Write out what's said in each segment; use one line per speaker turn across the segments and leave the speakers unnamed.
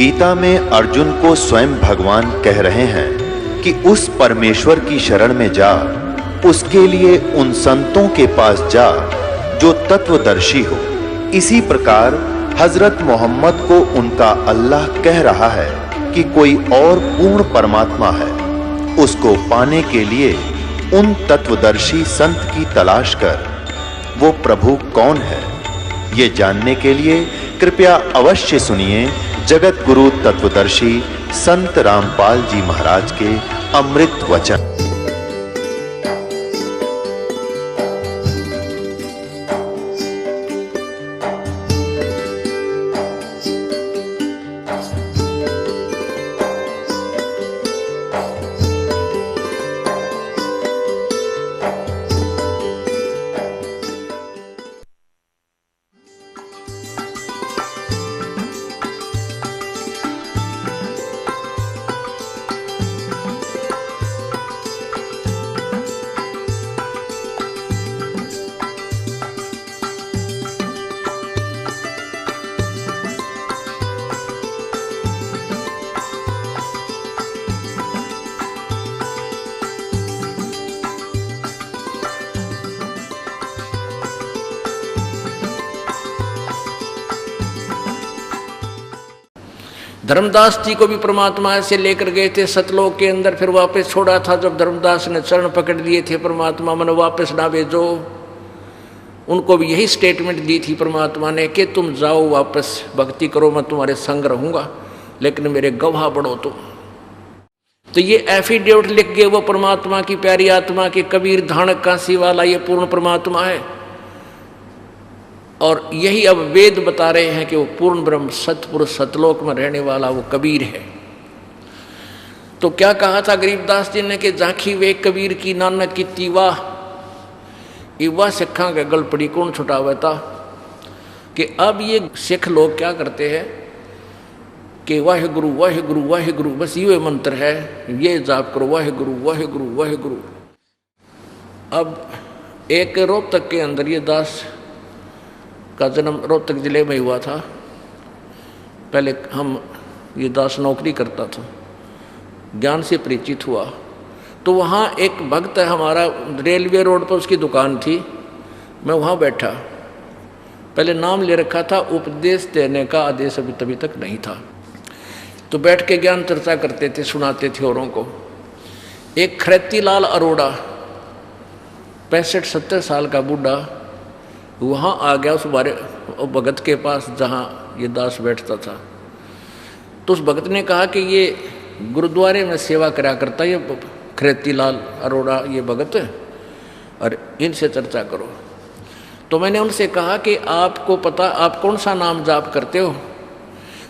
गीता में अर्जुन को स्वयं भगवान कह रहे हैं कि उस परमेश्वर की शरण में जा, उसके लिए उन संतों के पास जा जो तत्वदर्शी हो। इसी प्रकार हजरत मोहम्मद को उनका अल्लाह कह रहा है कि कोई और पूर्ण परमात्मा है, उसको पाने के लिए उन तत्वदर्शी संत की तलाश कर। वो प्रभु कौन है, ये जानने के लिए कृपया अवश्य सुनिए जगत गुरु तत्वदर्शी संत रामपाल जी महाराज के अमृत वचन।
धर्मदास जी को भी परमात्मा ऐसे लेकर गए थे सतलोक के अंदर, फिर वापस छोड़ा था। जब धर्मदास ने चरण पकड़ लिए थे परमात्मा मन वापस ना भेजो, उनको भी यही स्टेटमेंट दी थी परमात्मा ने कि तुम जाओ वापस भक्ति करो, मैं तुम्हारे संग रहूंगा, लेकिन मेरे गवाह बढ़ो। तो ये एफिडेविट लिख गए वो परमात्मा की प्यारी आत्मा के कबीर धानक कांसी वाला ये पूर्ण परमात्मा है। और यही अब वेद बता रहे हैं कि वो पूर्ण ब्रह्म सतपुरुष सतलोक में रहने वाला वो कबीर है। तो क्या कहा था गरीबदास जी ने कि झांकी वे कबीर की नानक की तीवा इवा सिखा के गल पड़ी कौन छुटावा था। कि अब ये सिख लोग क्या करते हैं कि वाहे गुरु वाहे गुरु वाहे गुरु, बस ये मंत्र है, ये जाप करो वाहे गुरु वाहे गुरु वाहे गुरु। अब एक रोहतक के अंदर ये दास का जन्म रोहतक जिले में हुआ था। पहले ये दास नौकरी करता था, ज्ञान से परिचित हुआ। तो वहाँ एक भक्त है हमारा, रेलवे रोड पर उसकी दुकान थी, मैं वहाँ बैठा। पहले नाम ले रखा था, उपदेश देने का आदेश अभी तभी तक नहीं था। तो बैठ के ज्ञान चर्चा करते थे, सुनाते थे औरों को। एक खरेती लाल अरोड़ा 65-70 साल का बूढ़ा वहाँ आ गया उस बारे भगत के पास जहाँ ये दास बैठता था। तो उस भगत ने कहा कि ये गुरुद्वारे में सेवा करा करता ये खरेती लाल अरोड़ा ये भगत, और इनसे चर्चा करो। तो मैंने उनसे कहा कि आपको पता आप कौन सा नाम जाप करते हो?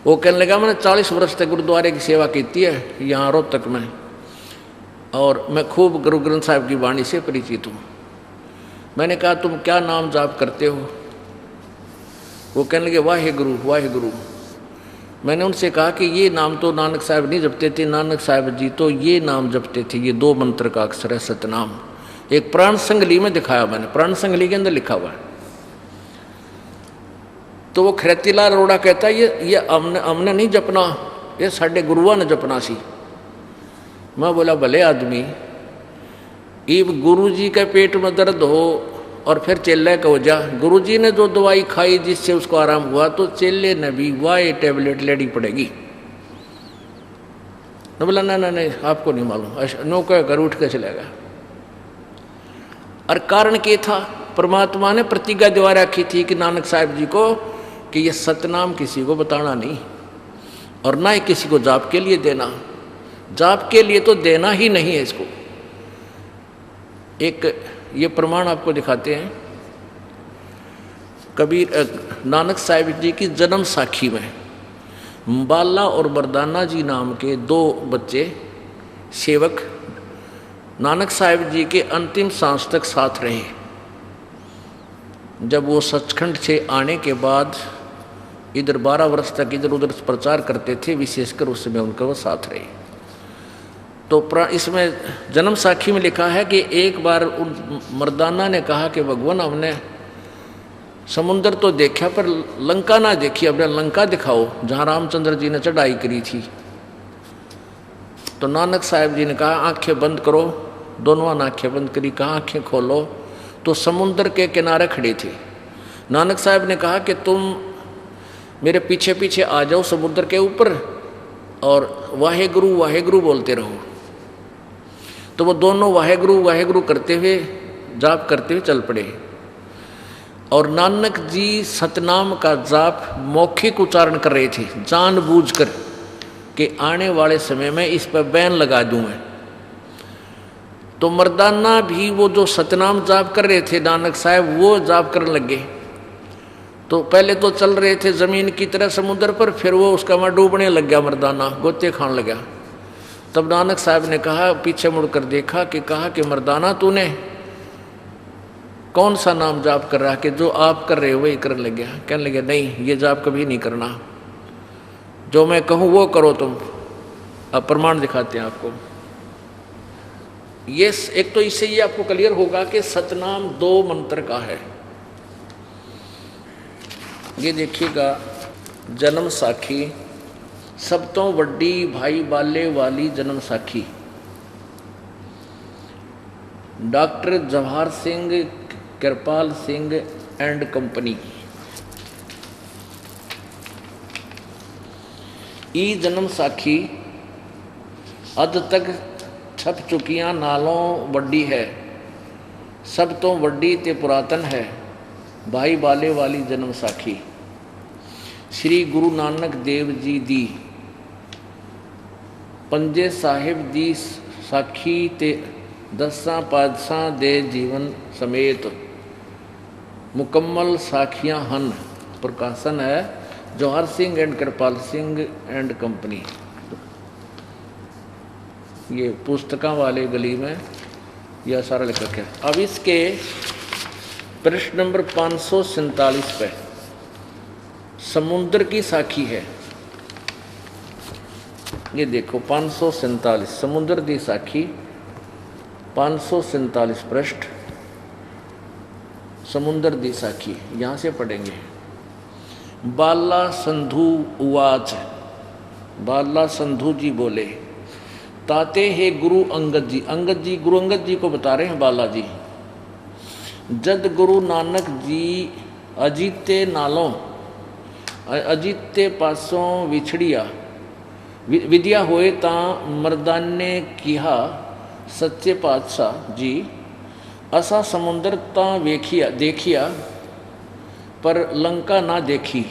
वो कहने लगा मैंने 40 वर्ष तक गुरुद्वारे की सेवा की है यहाँ रोहतक में, और मैं खूब गुरु ग्रंथ साहिब की वाणी से परिचित हूँ। मैंने कहा तुम क्या नाम जाप करते हो? वो कहने लगे वाहे गुरु वाहे गुरु। मैंने उनसे कहा कि ये नाम तो नानक साहब नहीं जपते थे, नानक साहब जी तो ये नाम जपते थे, ये 2 मंत्र का अक्षर है सतनाम। एक प्राण संगली में दिखाया मैंने, प्राण संगली के अंदर लिखा हुआ है। तो वो खरेतीलाल अरोड़ा कहता है ये हमने नहीं जपना, ये साढ़े गुरुआ ने जपना सी। मैं बोला भले आदमी, इब गुरु जी के पेट में दर्द हो और फिर चेले को जा, गुरु जी ने जो दवाई खाई जिससे उसको आराम हुआ, तो चेले ने भी वाई टैबलेट लेनी पड़ेगी। न बोला नहीं आपको नहीं मालूम, नौका घर उठ के चलेगा। और कारण क्या था? परमात्मा ने प्रतिज्ञा दिवा रखी थी कि नानक साहब जी को कि ये सतनाम किसी को बताना नहीं, और ना ही किसी को जाप के लिए देना। जाप के लिए तो देना ही नहीं है इसको। एक ये प्रमाण आपको दिखाते हैं। कबीर नानक साहिब जी की जन्म साखी में बाला और मर्दाना जी नाम के 2 बच्चे सेवक नानक साहिब जी के अंतिम सांस तक साथ रहे। जब वो सचखंड से आने के बाद इधर 12 वर्ष तक इधर उधर प्रचार करते थे, विशेषकर उस समय उनका वो साथ रहे। तो इसमें जन्म साखी में लिखा है कि एक बार उन मर्दाना ने कहा कि भगवान हमने समुद्र तो देखा पर लंका ना देखी। अब लंका दिखाओ जहाँ रामचंद्र जी ने चढ़ाई करी थी। तो नानक साहब जी ने कहा आंखें बंद करो। दोनों ने आंखें बंद करी, कहा आंखें खोलो। तो समुद्र के किनारे खड़े थे। नानक साहब ने कहा कि तुम मेरे पीछे पीछे आ जाओ समुद्र के ऊपर और वाहेगुरु वाहेगुरु बोलते रहो। तो वो दोनों वाहेगुरु वाहेगुरु करते हुए जाप करते हुए चल पड़े। और नानक जी सतनाम का जाप मौखिक उच्चारण कर रहे थे, जानबूझकर कि आने वाले समय में इस पर बैन लगा दूं मैं। तो मर्दाना भी वो जो सतनाम जाप कर रहे थे नानक साहब, वो जाप करने लगे। तो पहले तो चल रहे थे जमीन की तरह समुद्र पर, फिर वो उसका वहाँ डूबने लग गया, मर्दाना गोते खाने लगा। तब नानक साहब ने कहा, पीछे मुड़कर देखा कि कहा कि मर्दाना तूने कौन सा नाम जाप कर रहा कि जो आप कर रहे हो वही करने लग गया। कहने लगे नहीं, ये जाप कभी नहीं करना, जो मैं कहूँ वो करो तुम। अब प्रमाण दिखाते हैं आपको। ये एक तो इससे ये आपको क्लियर होगा कि सतनाम 2 मंत्र का है। ये देखिएगा, जन्म साखी सब तो वड्डी भाई बाले Wali Janam Sakhi. Doctor Jawahar Singh Kirpal Singh and company. ई जन्म साखी अद तक छप चुकियां नालों वड्डी है, सब तो वड्डी ते पुरातन है भाई बाले वाली जन्म साखी। श्री गुरु नानक देव जी दी पंजे साहिब दी साखी ते 10 पातशाह दे जीवन समेत मुकम्मल साखियां हन। प्रकाशन है Jawahar Singh and Kripal Singh and company. ये पुस्तकां वाले गली में यह सारा लेखक है। अब इसके प्रश्न नंबर 547 पे समुद्र की साखी है। ये देखो 547 समुद्र की साखी 547 पृष्ठ समुद्र की साखी। यहाँ से पढ़ेंगे। बाला संधु उवाच, बाला संधु जी बोले, ताते हे गुरु अंगद जी। अंगद जी गुरु अंगद जी को बता रहे हैं बाला जी। जद गुरु नानक जी अजीते नालों अजीते पासों विछड़िया विद्या होए ता मर्दाने किहा सच्चे पातशाह जी असा समुद्र ता वेखिया देखिया पर लंका ना देखी।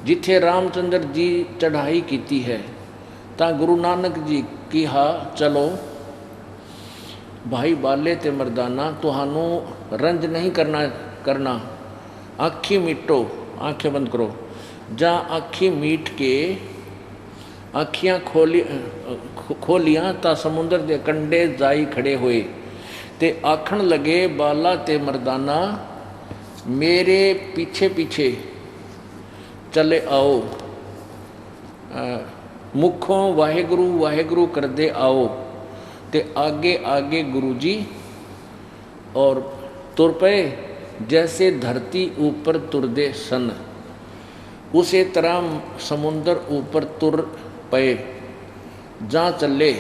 जिथे रामचंद्र जी चढ़ाई कीती है ता गुरु नानक जी किहा चलो भाई बाले ते मर्दाना तुहानू रंज नहीं करना आँखी मीटो, आँखें बंद करो। जा आँखी मीट के आँखियाँ खोलियाँ ता समुद्र दे कंडे जाई खड़े हुए ते आखण लगे बाला ते मर्दाना मेरे पीछे पीछे चले आओ। मुखों वाहेगुरु वाहेगुरु कर दे आओ ते आगे आगे गुरु जी और तुर पे जैसे धरती ऊपर तुरदे सन उसे तरह समुद्र ऊपर तुर पे जा चले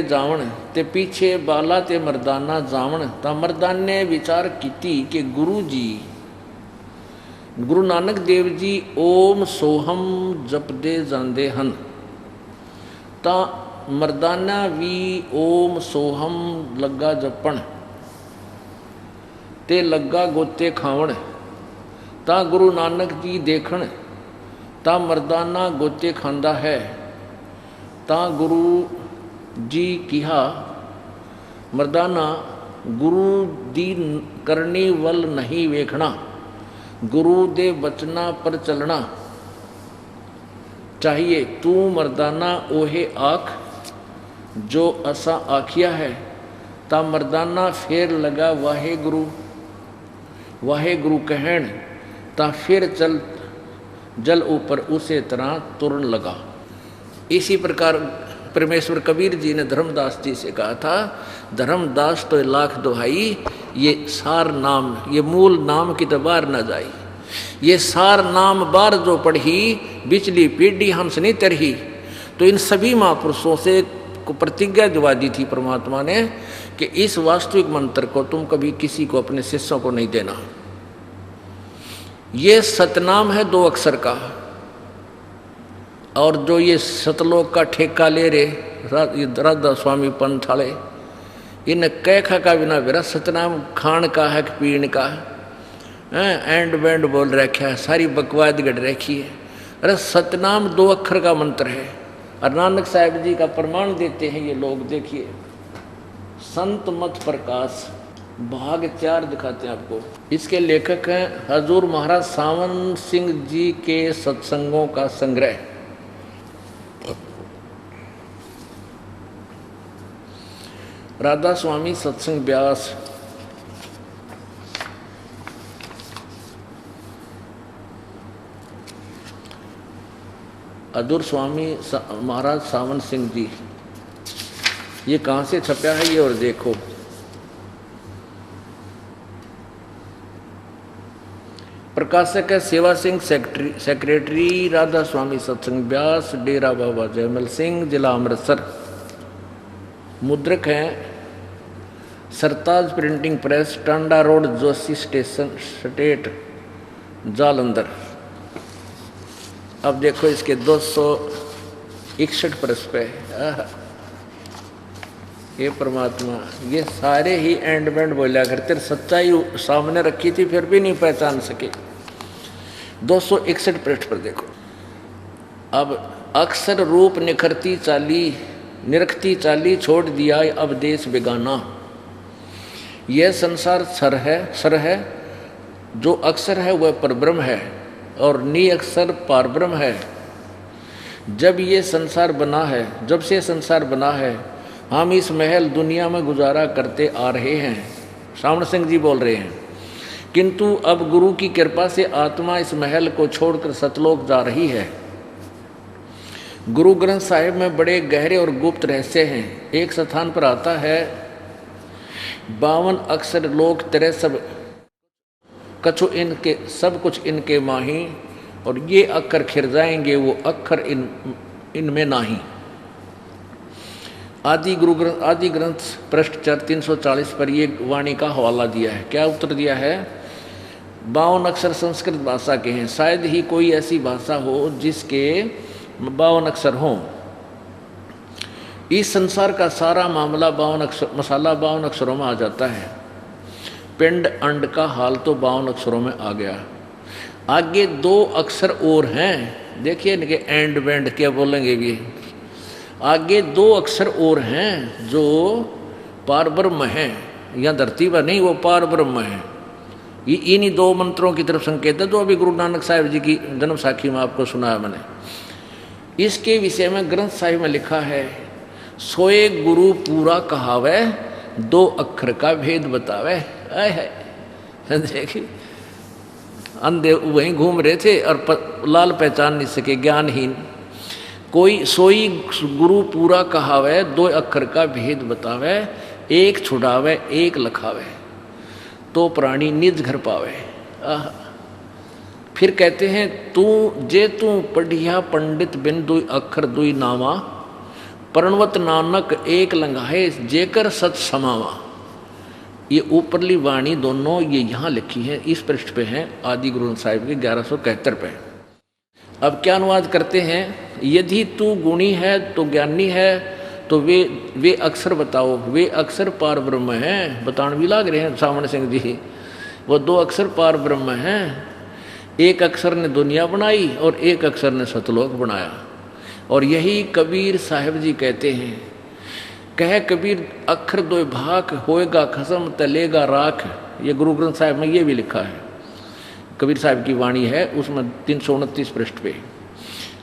जावन ते पीछे बाला ते मर्दाना जावन। ता मर्दाने विचार कीती कि गुरु जी गुरु नानक देव जी ओम सोहम जपदे जांदे हन। ता मर्दाना भी ओम सोहम लगा जपण ते लगा गोते खावण। ता गुरु नानक जी देखण ता मर्दाना गोते खांदा है। ता गुरु जी किहा मर्दाना गुरु दी करनी वल नहीं वेखना, गुरु दे बचना पर चलना चाहिए। तू मर्दाना ओहे आख जो असा आखिया है। ता मर्दाना फेर लगा वाहे गुरु कहण। ता फिर चल जल ऊपर उसे तरह तुरन लगा। इसी प्रकार परमेश्वर कबीर जी ने धर्मदास जी से कहा था, धर्मदास तो लाख दुहाई, ये सार नाम, ये मूल नाम की तो बार न जाई, ये सार नाम बार जो पढ़ी, बिचली पीढ़ी हंस नहीं तरही। तो इन सभी महापुरुषों से को प्रतिज्ञा दिवा दी थी परमात्मा ने कि इस वास्तविक मंत्र को तुम कभी किसी को, अपने शिष्यों को नहीं देना। ये सतनाम है 2 अक्षर का, और जो ये सतलोक का ठेका ले रहे राधा स्वामी पंथ वाले, इन कैखा का बिना मेरा सतनाम खान का है कि पीण का है, एंड बैंड बोल रखा है, सारी बकवाद गढ़ रखी है। अरे सतनाम 2 अक्षर का मंत्र है, और नानक साहब जी का प्रमाण देते हैं ये लोग। देखिए संत मत प्रकाश भाग 4 दिखाते हैं आपको। इसके लेखक हैं हजूर महाराज सावन सिंह जी के सत्संगों का संग्रह। राधा स्वामी सत्संग व्यास, अधूर स्वामी महाराज सावन सिंह जी, ये कहाँ से छपया है ये और देखो। प्रकाशक है सेवा सिंह, सेक्रेटरी राधा स्वामी सत्संग व्यास, डेरा बाबा जयमल सिंह, जिला अमृतसर। मुद्रक हैं Sartaj printing press, Tanda road, Joshi station, state Jalandhar. अब देखो इसके 261 पृष्ठ पे, ये परमात्मा, ये सारे ही एंड बैंड बोला करते, सच्चाई सामने रखी थी फिर भी नहीं पहचान सके। 261 पृष्ठ पर देखो। अब अक्सर रूप निखरती चाली, निरखती चाली, छोड़ दिया अब देश बेगाना। यह संसार सर है, जो अक्सर है वह परब्रह्म है, और नी अक्सर पारब्रह्म है। जब ये संसार बना है, जब से संसार बना है, हम इस महल दुनिया में गुजारा करते आ रहे हैं। सावन सिंह जी बोल रहे हैं, किंतु अब गुरु की कृपा से आत्मा इस महल को छोड़कर सतलोक जा रही है। गुरु ग्रंथ साहिब में बड़े गहरे और गुप्त रहस्य हैं। एक स्थान पर आता है 52 अक्षर लोक तेरे सब कछु इनके, सब कुछ इनके माही, और ये अक्षर खिर जाएंगे वो अक्षर इनमें नाही। आदि ग्रंथ पृष्ठ 340 पर ये वाणी का हवाला दिया है। क्या उत्तर दिया है? 52 अक्षर संस्कृत भाषा के हैं, शायद ही कोई ऐसी भाषा हो जिसके 52 अक्षर हों। इस संसार का सारा मामला 52 अक्षर, मसाला 52 अक्षरों में आ जाता है। पिंड अंड का हाल तो 52 अक्षरों में आ गया। आगे 2 अक्षर और हैं, देखिए इनके एंड बैंड क्या बोलेंगे भी। आगे 2 अक्षर और हैं जो पार ब्रह्म हैं, यहाँ धरती पर नहीं, वो पार ब्रह्म है। ये इन्हीं 2 मंत्रों की तरफ संकेत है जो अभी गुरु नानक साहिब जी की जन्म साखी में आपको सुनाया मैंने। इसके विषय में ग्रंथ साहिब में लिखा है, सोए गुरु पूरा कहावे, 2 अक्षर का भेद बतावे। है देखिए, अंधे वहीं घूम रहे थे और लाल पहचान नहीं सके, ज्ञानहीन। कोई सोई गुरु पूरा कहावे, 2 अक्षर का भेद बतावे, एक छुड़ावे एक लखावे, तो प्राणी निज घर पावे। फिर कहते हैं, तू पढ़िया पंडित बिन 2 अक्षर 2 नामा, प्रणवत नानक एक लंघाए, जेकर सच समावा। ये ऊपरली वाणी दोनों ये यहाँ लिखी है, इस पृष्ठ पे हैं आदि ग्रंथ साहिब के 1171 पे। अब क्या अनुवाद करते हैं? यदि तू गुणी है तो ज्ञानी है, तो वे अक्षर बताओ। वे अक्षर पार ब्रह्म हैं। बतान भी लाग रहे हैं सावन सिंह जी, वो 2 अक्षर पार ब्रह्म हैं। एक अक्षर ने दुनिया बनाई और एक अक्षर ने सतलोक बनाया। और यही कबीर साहिब जी कहते हैं, कह कबीर अक्षर 2 भाग, होएगा खसम तलेगा राख। ये गुरु ग्रंथ साहिब में ये भी लिखा है, कबीर साहिब की वाणी है, उसमें 329 पृष्ठ पे।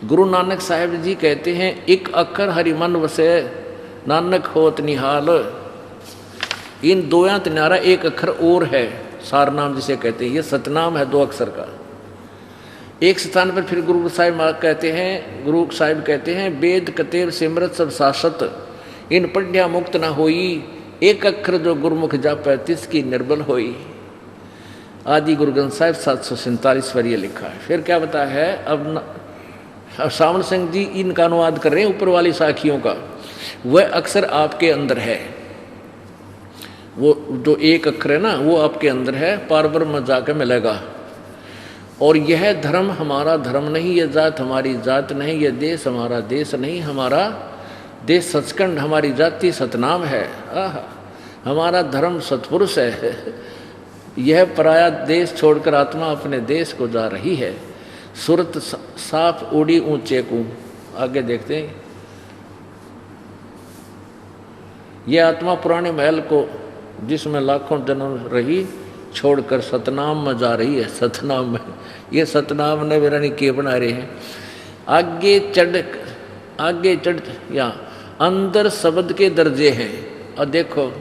गुरु नानक साहिब जी कहते हैं, एक अक्षर हरि मन वसे, नानक होत निहाल। इन 2 तन्यारा एक अक्षर और है, सार नाम जिसे कहते हैं, ये सतनाम है 2 अक्षर का। एक स्थान पर फिर गुरु साहिब कहते हैं वेद कतेर सिमरत सब शासत, इन पढ़िया मुक्त न होई, एक अक्षर जो गुरुमुख जापै तिसकी निर्बल होई। आदि गुरु ग्रंथ साहिब 747 पर ये लिखा है। फिर क्या बताया है, अब सावन सिंह जी इनका अनुवाद कर रहे हैं ऊपर वाली साखियों का। वह अक्षर आपके अंदर है, वो जो एक अक्षर है ना वो आपके अंदर है, पारब्रह्म में जाकर मिलेगा। और यह धर्म हमारा धर्म नहीं, यह जात हमारी जात नहीं, यह देश हमारा देश नहीं, हमारा देश सचखंड, हमारी जाति सतनाम है। हमारा धर्म सतपुरुष है। यह पराया देश छोड़कर आत्मा अपने देश को जा रही है। सूरत साफ उड़ी ऊंचे को। आगे देखते हैं, यह आत्मा पुराने महल को जिसमें लाखों जन्म रही छोड़कर सतनाम में जा रही है। सतनाम में, ये सतनाम ने मेरा नहीं के बना रहे हैं। आगे चढ़ या अंदर शब्द के दर्जे हैं। और देखो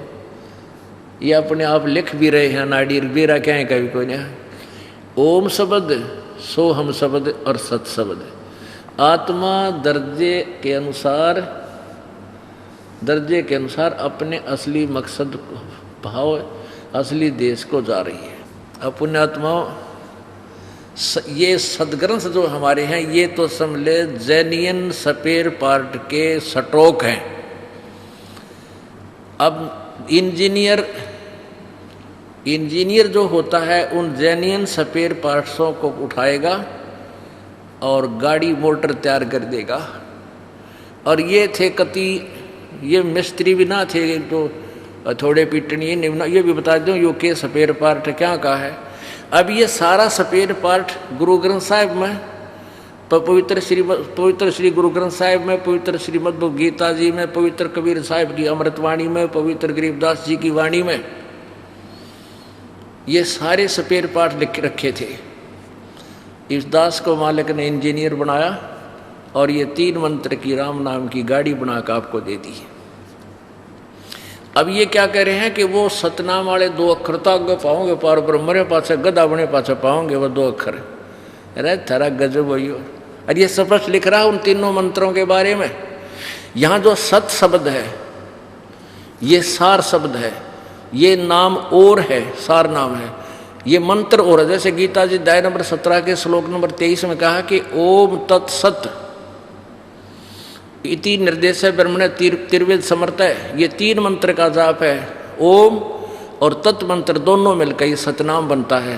ये अपने आप लिख भी रहे हैं, नाड़ी बेरा क्या है कभी कोई नहीं। ओम शब्द, सो हम शब्द और सत शब्द। आत्मा दर्जे के अनुसार अपने असली मकसद भाव असली देश को जा रही है। अपने आत्माओं, ये सदग्रंथ जो हमारे हैं ये तो समझे जैनियन स्पेयर पार्ट के स्टॉक हैं। अब इंजीनियर जो होता है उन जैनियन स्पेयर पार्ट्सों को उठाएगा और गाड़ी मोटर तैयार कर देगा। और ये थे ये मिस्त्री भी ना थे जो थोड़े पीटनी, ये भी बता दूं यो के स्पेयर पार्ट क्या कहा है। अब ये सारा स्पेयर पार्ट गुरु ग्रंथ साहिब में, पवित्र श्री गुरु ग्रंथ साहिब में, पवित्र श्रीमद् भगवद गीता जी में, पवित्र कबीर साहिब की अमृतवाणी में, पवित्र गरीबदास जी की वाणी में ये सारे स्पेयर पार्ट लिख रखे थे। इस दास को मालिक ने इंजीनियर बनाया और ये 3 मंत्र की राम नाम की गाड़ी बनाकर आपको दे दी। अब ये क्या कह रहे हैं कि वो सतनाम वाले 2 अक्षर तो आगे पाओगे, पार ब्रह्मरे पाछे गदा बने पाछे पाओगे वो 2 अक्षर। अरे थारा गजब वही हो। और ये स्पष्ट लिख रहा है उन तीनों मंत्रों के बारे में। यहाँ जो सत शब्द है ये सार शब्द है, ये नाम और है, सार नाम है, ये मंत्र और है। जैसे गीता जी अध्याय नंबर 17 के श्लोक नंबर 23 में कहा कि ओम तत्सत इति निर्देश ब्रह्मणे त्रिवेद समर्थ है। ये 3 मंत्र का जाप है। ओम और तत् मंत्र दोनों मिलकर ये सतनाम बनता है।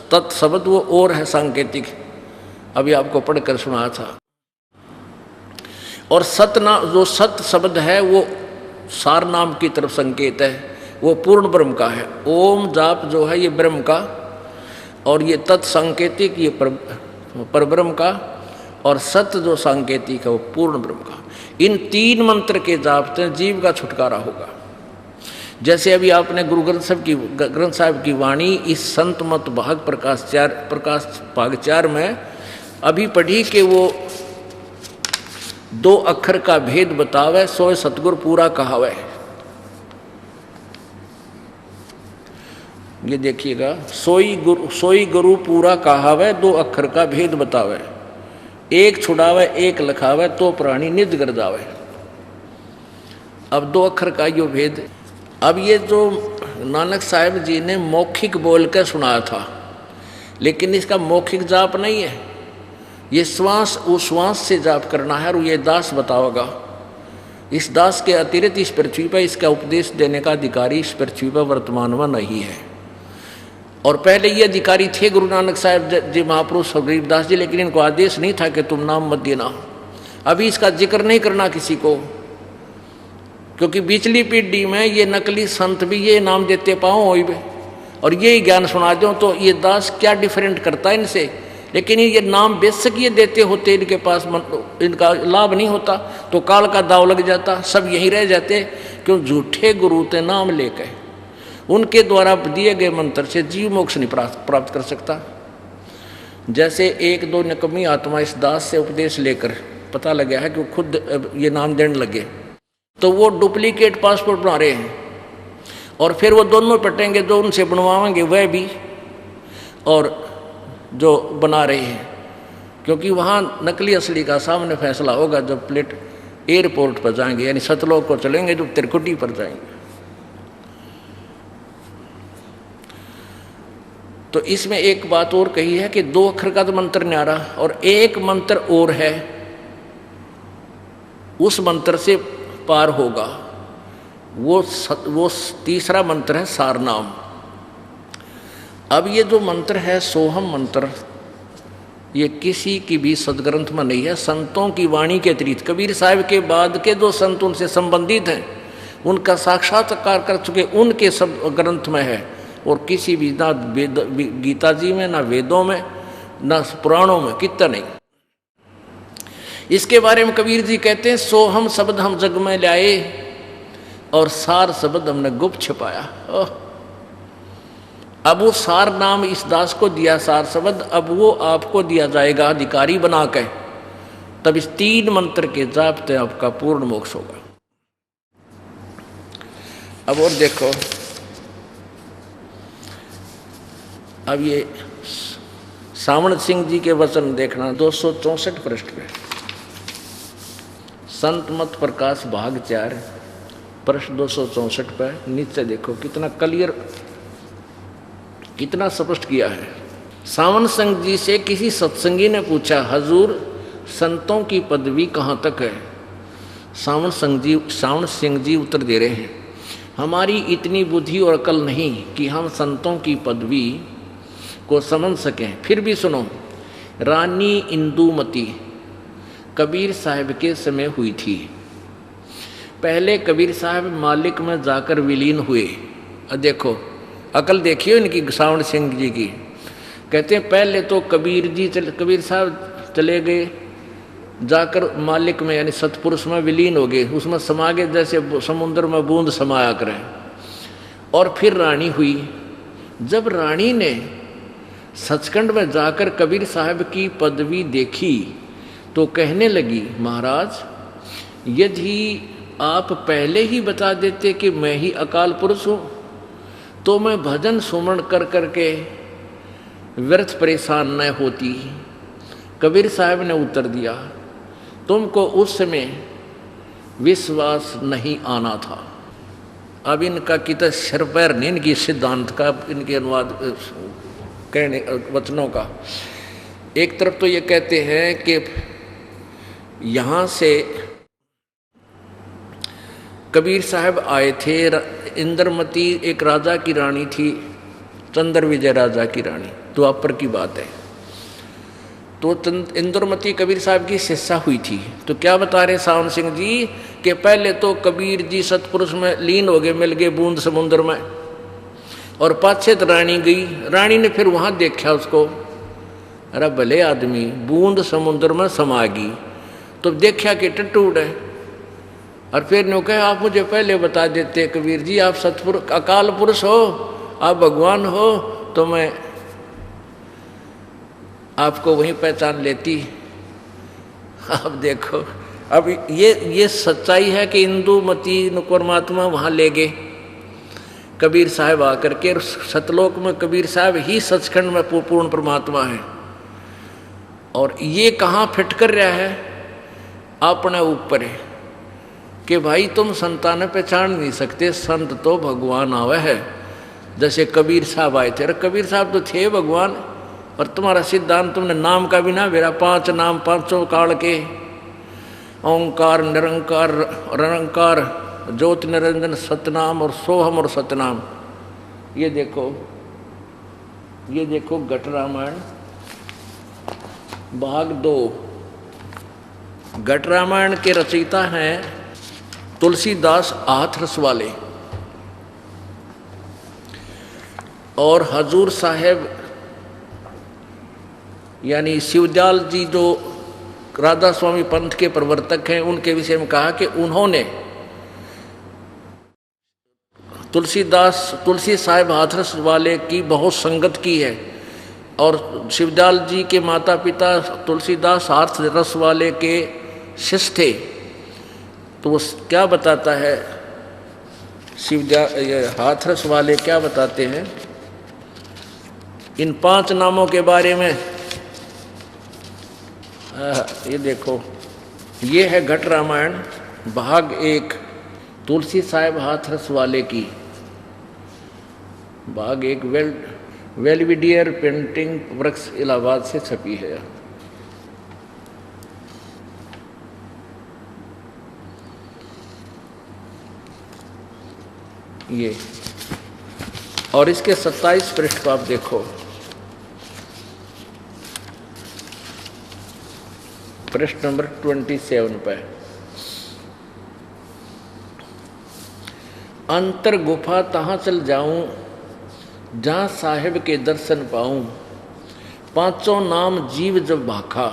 तत् शब्द वो और है सांकेतिक, अभी आपको पढ़कर सुनाया था। और जो सत शब्द है वो सार नाम की तरफ संकेत है, वो पूर्ण ब्रह्म का है। ओम जाप जो है ये ब्रह्म का, और ये तत् सांकेतिक ये परब्रह्म का, और सत्य जो सांकेतिक है वो पूर्ण ब्रह्म का। इन 3 मंत्र के जाप से जीव का छुटकारा होगा। जैसे अभी आपने गुरु ग्रंथ साहिब की वाणी इस संत मत भाग प्रकाश भाग 4 में अभी पढ़ी कि वो 2 अक्षर का भेद बतावे, सोए सतगुरु पूरा कहावे। ये देखिएगा, सोई गुरु पूरा कहावे, 2 अक्षर का भेद बतावे, एक छुड़ावे एक लखावे तो प्राणी निज कर जावे। अब 2 अक्षर का यो भेद। अब ये जो नानक साहिब जी ने मौखिक बोल कर सुनाया था, लेकिन इसका मौखिक जाप नहीं है, ये श्वास उश्वास से जाप करना है। और ये दास बताओगा, इस दास के अतिरिक्त इस पृथ्वी पर इसका उपदेश देने का अधिकारी इस पृथ्वी पर वर्तमान में नहीं है। और पहले ये अधिकारी थे गुरु नानक साहिब जी महापुरुष और गरीबदास जी, लेकिन इनको आदेश नहीं था कि तुम नाम मत देना। अभी इसका जिक्र नहीं करना किसी को, क्योंकि पिछली पीढ़ी में ये नकली संत भी ये नाम देते पाओ और ये ज्ञान सुना दो, तो ये दास क्या डिफरेंट करता है इनसे। लेकिन ये नाम बेशक ये देते होते, इनके पास इनका लाभ नहीं होता तो काल का दाव लग जाता, सब यहीं रह जाते। क्यों? झूठे गुरु ते नाम लेकर उनके द्वारा दिए गए मंत्र से जीव मोक्ष नहीं प्राप्त कर सकता। जैसे 1-2 निकम्मी आत्मा इस दास से उपदेश लेकर पता लगा है कि खुद ये नाम देने लगे, तो वो डुप्लीकेट पासपोर्ट बना रहे हैं। और फिर वो दोनों पटेंगे जो उनसे बनवाएंगे वह भी, और जो बना रहे हैं, क्योंकि वहाँ नकली असली का सामने फैसला होगा जब प्लेट एयरपोर्ट पर जाएंगे, यानी सतलोक को चलेंगे, जब त्रिकुटी पर जाएंगे। तो इसमें एक बात और कही है कि 2 अक्षर का तो मंत्र न्यारा, और एक मंत्र और है, उस मंत्र से पार होगा, वो तीसरा मंत्र है सारनाम। अब ये जो मंत्र है सोहम मंत्र, ये किसी की भी सदग्रंथ में नहीं है। संतों की वाणी के अतिरिक्त कबीर साहब के बाद के जो संत उनसे संबंधित हैं, उनका साक्षात्कार कर चुके, उनके सब ग्रंथ में है, और किसी भी ना गीता जी में, ना वेदों में, ना पुराणों में, कितना नहीं। इसके बारे में कबीर जी कहते हैं, सोहम शब्द हम जग में लाए और सार शब्द हमने गुप्त छिपाया। अब वो सार नाम इस दास को दिया, सार शब्द, अब वो आपको दिया जाएगा अधिकारी बना के, तब इस 3 मंत्र के जाप से आपका पूर्ण मोक्ष होगा। अब और देखो, अब ये सावण सिंह जी के वचन देखना 264 पृष्ठ पे, संत मत प्रकाश भाग 4 पृष्ठ 264 पे नीचे देखो कितना क्लियर, कितना स्पष्ट किया है। सावन सिंह जी से किसी सत्संगी ने पूछा, हजूर संतों की पदवी कहाँ तक है? सावन सिंह जी उत्तर दे रहे हैं, हमारी इतनी बुद्धि और अकल नहीं कि हम संतों की पदवी को समझ सकें। फिर भी सुनो, रानी इंदुमती कबीर साहब के समय हुई थी। पहले कबीर साहब मालिक में जाकर विलीन हुए। देखो अकल देखिए इनकी, सावण सिंह जी की। कहते हैं पहले तो कबीर साहब चले गए, जाकर मालिक में यानी सतपुरुष में विलीन हो गए, उसमें समा गए जैसे समुद्र में बूंद समाया करें। और फिर रानी हुई। जब रानी ने सचखंड में जाकर कबीर साहब की पदवी देखी तो कहने लगी, महाराज यदि आप पहले ही बता देते कि मैं ही अकाल पुरुष हूँ तो मैं भजन सुमरण कर करके व्यर्थ परेशान न होती। कबीर साहब ने उत्तर दिया, तुमको उस समय विश्वास नहीं आना था। अब इनका कितना सिरपैर नहीं इनकी सिद्धांत का, इनके अनुवाद कहने वचनों का। एक तरफ तो ये कहते हैं कि यहाँ से कबीर साहब आए थे, इंद्रमती एक राजा की रानी थी, चंद्र विजय राजा की रानी, द्वापर की बात है। तो इंद्रमती कबीर साहब की शिष्या हुई थी। तो क्या बता रहे सावन सिंह जी कि पहले तो कबीर जी सतपुरुष में लीन हो गए, मिल गए बूंद समुद्र में, और पाछे तो रानी गई। रानी ने फिर वहां देखा उसको, अरे भले आदमी बूंद समुद्र में समा गई। तो देखा कि टूट है। और फिर ने कहा, आप मुझे पहले बता देते कबीर जी, आप सतपुरुष अकाल पुरुष हो, आप भगवान हो, तो मैं आपको वहीं पहचान लेती। अब देखो, अब ये सच्चाई है कि इंदुमती परमात्मा वहाँ ले गए कबीर साहब आकर के। सतलोक में कबीर साहब ही सचखंड में पूर्ण परमात्मा है। और ये कहाँ फिट कर रहा है? अपने ऊपर है कि भाई तुम संतान पहचान नहीं सकते, संत तो भगवान आवे है। जैसे कबीर साहब आए थे, अरे कबीर साहब तो थे भगवान, और तुम्हारा सिद्धांत तुमने नाम का भी ना मेरा 5 नाम 500 काल के, ओंकार निरंकार रंकार ज्योति निरंजन सतनाम और सोहम और सतनाम। ये देखो घट रामायण भाग 2। घट रामायण के रचयिता हैं तुलसीदास हाथरस वाले, और हजूर साहेब यानी शिवदयाल जी जो राधा स्वामी पंथ के प्रवर्तक हैं, उनके विषय में कहा कि उन्होंने तुलसी साहिब हाथरस वाले की बहुत संगत की है। और शिवदयाल जी के माता पिता तुलसीदास हाथरस वाले के शिष्य थे। तो वो क्या बताता है हाथरस वाले क्या बताते हैं, इन 5 नामों के बारे में ये देखो, ये है घट रामायण भाग 1 तुलसी साहिब हाथरस वाले की, भाग 1 वेलविडियर पेंटिंग वर्क्स इलाहाबाद से छपी है। ये और इसके 27 पृष्ठ को आप देखो। पृष्ठ नंबर 27 पे अंतर गुफा तहाँ चल जाऊं जहाँ साहिब के दर्शन पाऊं। 5 नाम जीव जब भाखा,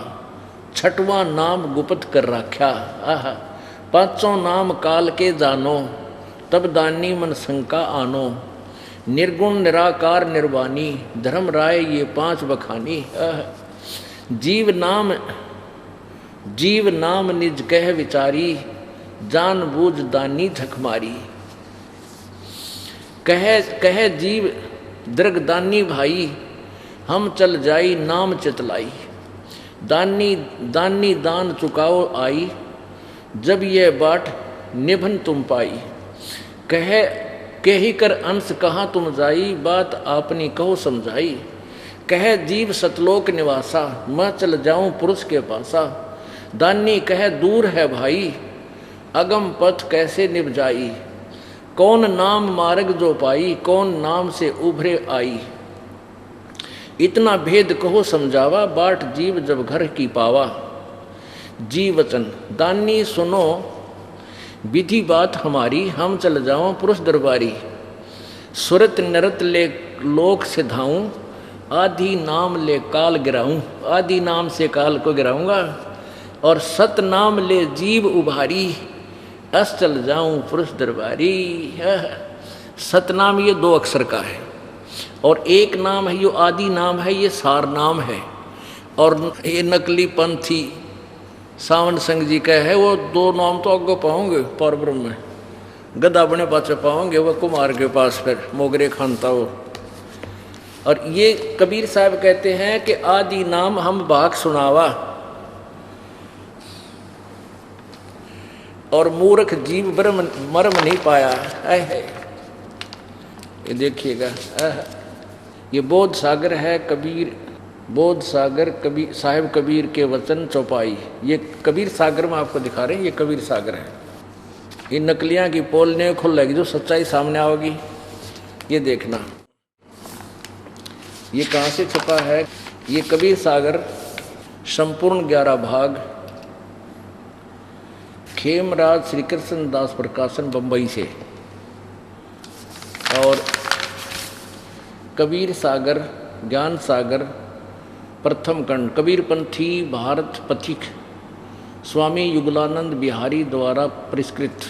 6वां नाम गुप्त कर रख्या। 5 नाम काल के जानो, तब दानी मन शंका आनो। निर्गुण निराकार निर्वाणी, धर्म राय ये 5 बखानी। जीव नाम निज कह विचारी, जान बूझ दानी झकमारी। कह जीव दृगदानी भाई, हम चल जाई नाम चितलाई। दानी दान चुकाओ आई, जब ये बाट निभन तुम पाई। कही कर अंश कहाँ तुम जाई, बात आपनी कहो समझाई। कह जीव सतलोक निवासा, मैं चल जाऊं पुरुष के पासा। दानी कह दूर है भाई, अगम पथ कैसे निभ जाई। कौन नाम मार्ग जो पाई, कौन नाम से उभरे आई। इतना भेद कहो समझावा, बाट जीव जब घर की पावा। जी वचन दानी सुनो विधि बात हमारी, हम चल जाओ पुरुष दरबारी। सुरत नरत ले लोक से धाऊं, आदि नाम ले काल गिराऊं। आदि नाम से काल को गिराऊंगा, और सत नाम ले जीव उभारी। अस चल जाऊं पुरुष दरबारी। सतनाम ये 2 अक्षर का है, और एक नाम है जो आदि नाम है, ये सार नाम है। और ये नकली पंथी सावन संघ जी का है, वो 2 नाम तो आगे पाओगे परब्रह्म में। गदा बने पाचे पाओगे वो कुमार के पास, फिर मोगरे खानता हो। और ये कबीर साहब कहते हैं कि आदि नाम हम भाग सुनावा, और मूर्ख जीव ब्रह्म मर्म नहीं पाया। है ये देखिएगा, ये बोध सागर है कबीर, बोध सागर कबीर साहिब कबीर के वचन चौपाई। ये कबीर सागर में आपको दिखा रहे हैं, ये कबीर सागर है। ये नकलियां की पोल ने खुलेगी, जो सच्चाई सामने आओगी ये देखना। ये कहाँ से छपा है? ये कबीर सागर संपूर्ण 11 भाग, खेमराज श्री कृष्ण दास प्रकाशन बंबई से। और कबीर सागर ज्ञान सागर प्रथम खंड, कबीरपंथी भारत पथिक, स्वामी युगलानंद बिहारी द्वारा परिष्कृत।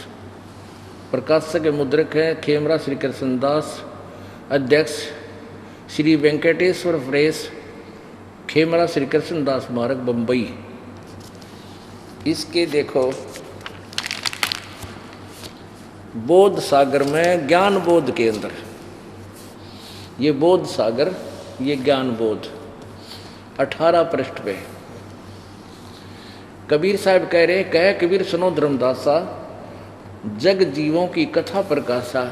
प्रकाशक मुद्रक है खेमराज श्री कृष्णदास, अध्यक्ष श्री वेंकटेश्वर प्रेस, खेमराज श्री कृष्णदास मार्ग बंबई। इसके देखो बोध सागर में ज्ञान बोध के अंदर, ये बोध सागर, ये ज्ञान बोध 18 पृष्ठ पे कबीर साहब कह रहे, कह कबीर सुनो धर्मदासा, जग जीवों की कथा प्रकाशा।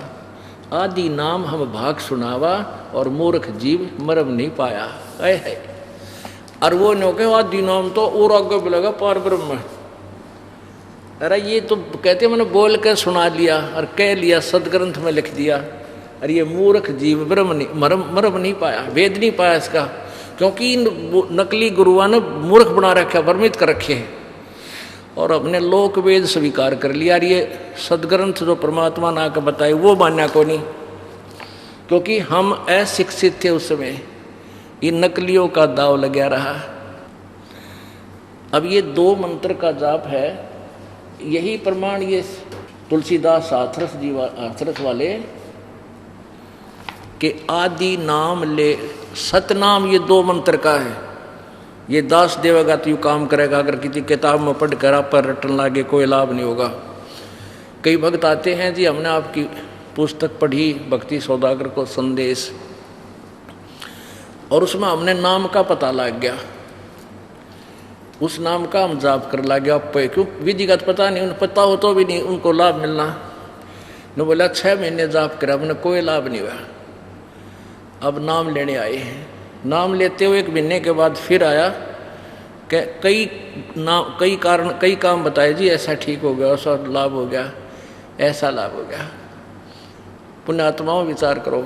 आदि नाम हम भाग सुनावा, और मूर्ख जीव मरम नहीं पाया। है और वो नो के आदि नाम तो और आगे मिलेगा पार ब्रह्म। अरे ये तो कहते मैंने बोल कर सुना लिया और कह लिया, सदग्रंथ में लिख दिया। अरे ये मूर्ख जीव ब्रह्म नहीं मरम नहीं पाया, वेद नहीं पाया इसका, क्योंकि नकली गुरुआ ने मूर्ख बना रखा, भ्रमित कर रखे हैं, और अपने लोक वेद स्वीकार कर लिया। ये सदग्रंथ जो परमात्मा ना के बताए वो मान्या को नहीं, क्योंकि हम अशिक्षित थे उस समय। इन नकलियों का दाव लगा रहा। अब ये 2 मंत्र का जाप है, यही प्रमाण ये तुलसीदास हाथरस वाले के आदि नाम ले सतनाम, ये 2 मंत्र का है। ये दास देवेगा तो यू काम करेगा, अगर किसी किताब में पढ़ कर आप पर रटन लागे कोई लाभ नहीं होगा। कई भक्त आते हैं जी, हमने आपकी पुस्तक पढ़ी भक्ति सौदागर को संदेश, और उसमें हमने नाम का पता लग गया, उस नाम का हम जाप कर ला गया। क्यों विधिगत पता नहीं, उन्हें पता हो तो भी नहीं उनको लाभ मिलना। ने बोला 6 महीने जाप करा, हमने कोई लाभ नहीं हुआ। अब नाम लेने आए हैं, नाम लेते हुए 1 महीने के बाद फिर आया कि कई काम बताए जी, ऐसा ठीक हो गया, ऐसा लाभ हो गया, ऐसा लाभ हो गया। पुण्यात्माओं विचार करो,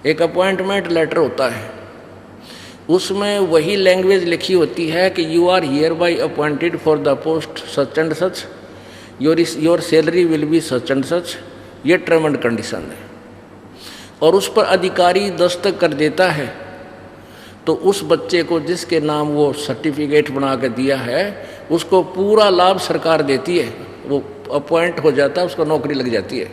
एक अपॉइंटमेंट लेटर होता है, उसमें वही लैंग्वेज लिखी होती है कि you are hereby appointed for the post such and such, your salary will be such and such, ये टर्म एंड कंडीशन है। और उस पर अधिकारी दस्तखत कर देता है, तो उस बच्चे को जिसके नाम वो सर्टिफिकेट बना कर दिया है, उसको पूरा लाभ सरकार देती है, वो अपॉइंट हो जाता है, उसको नौकरी लग जाती है।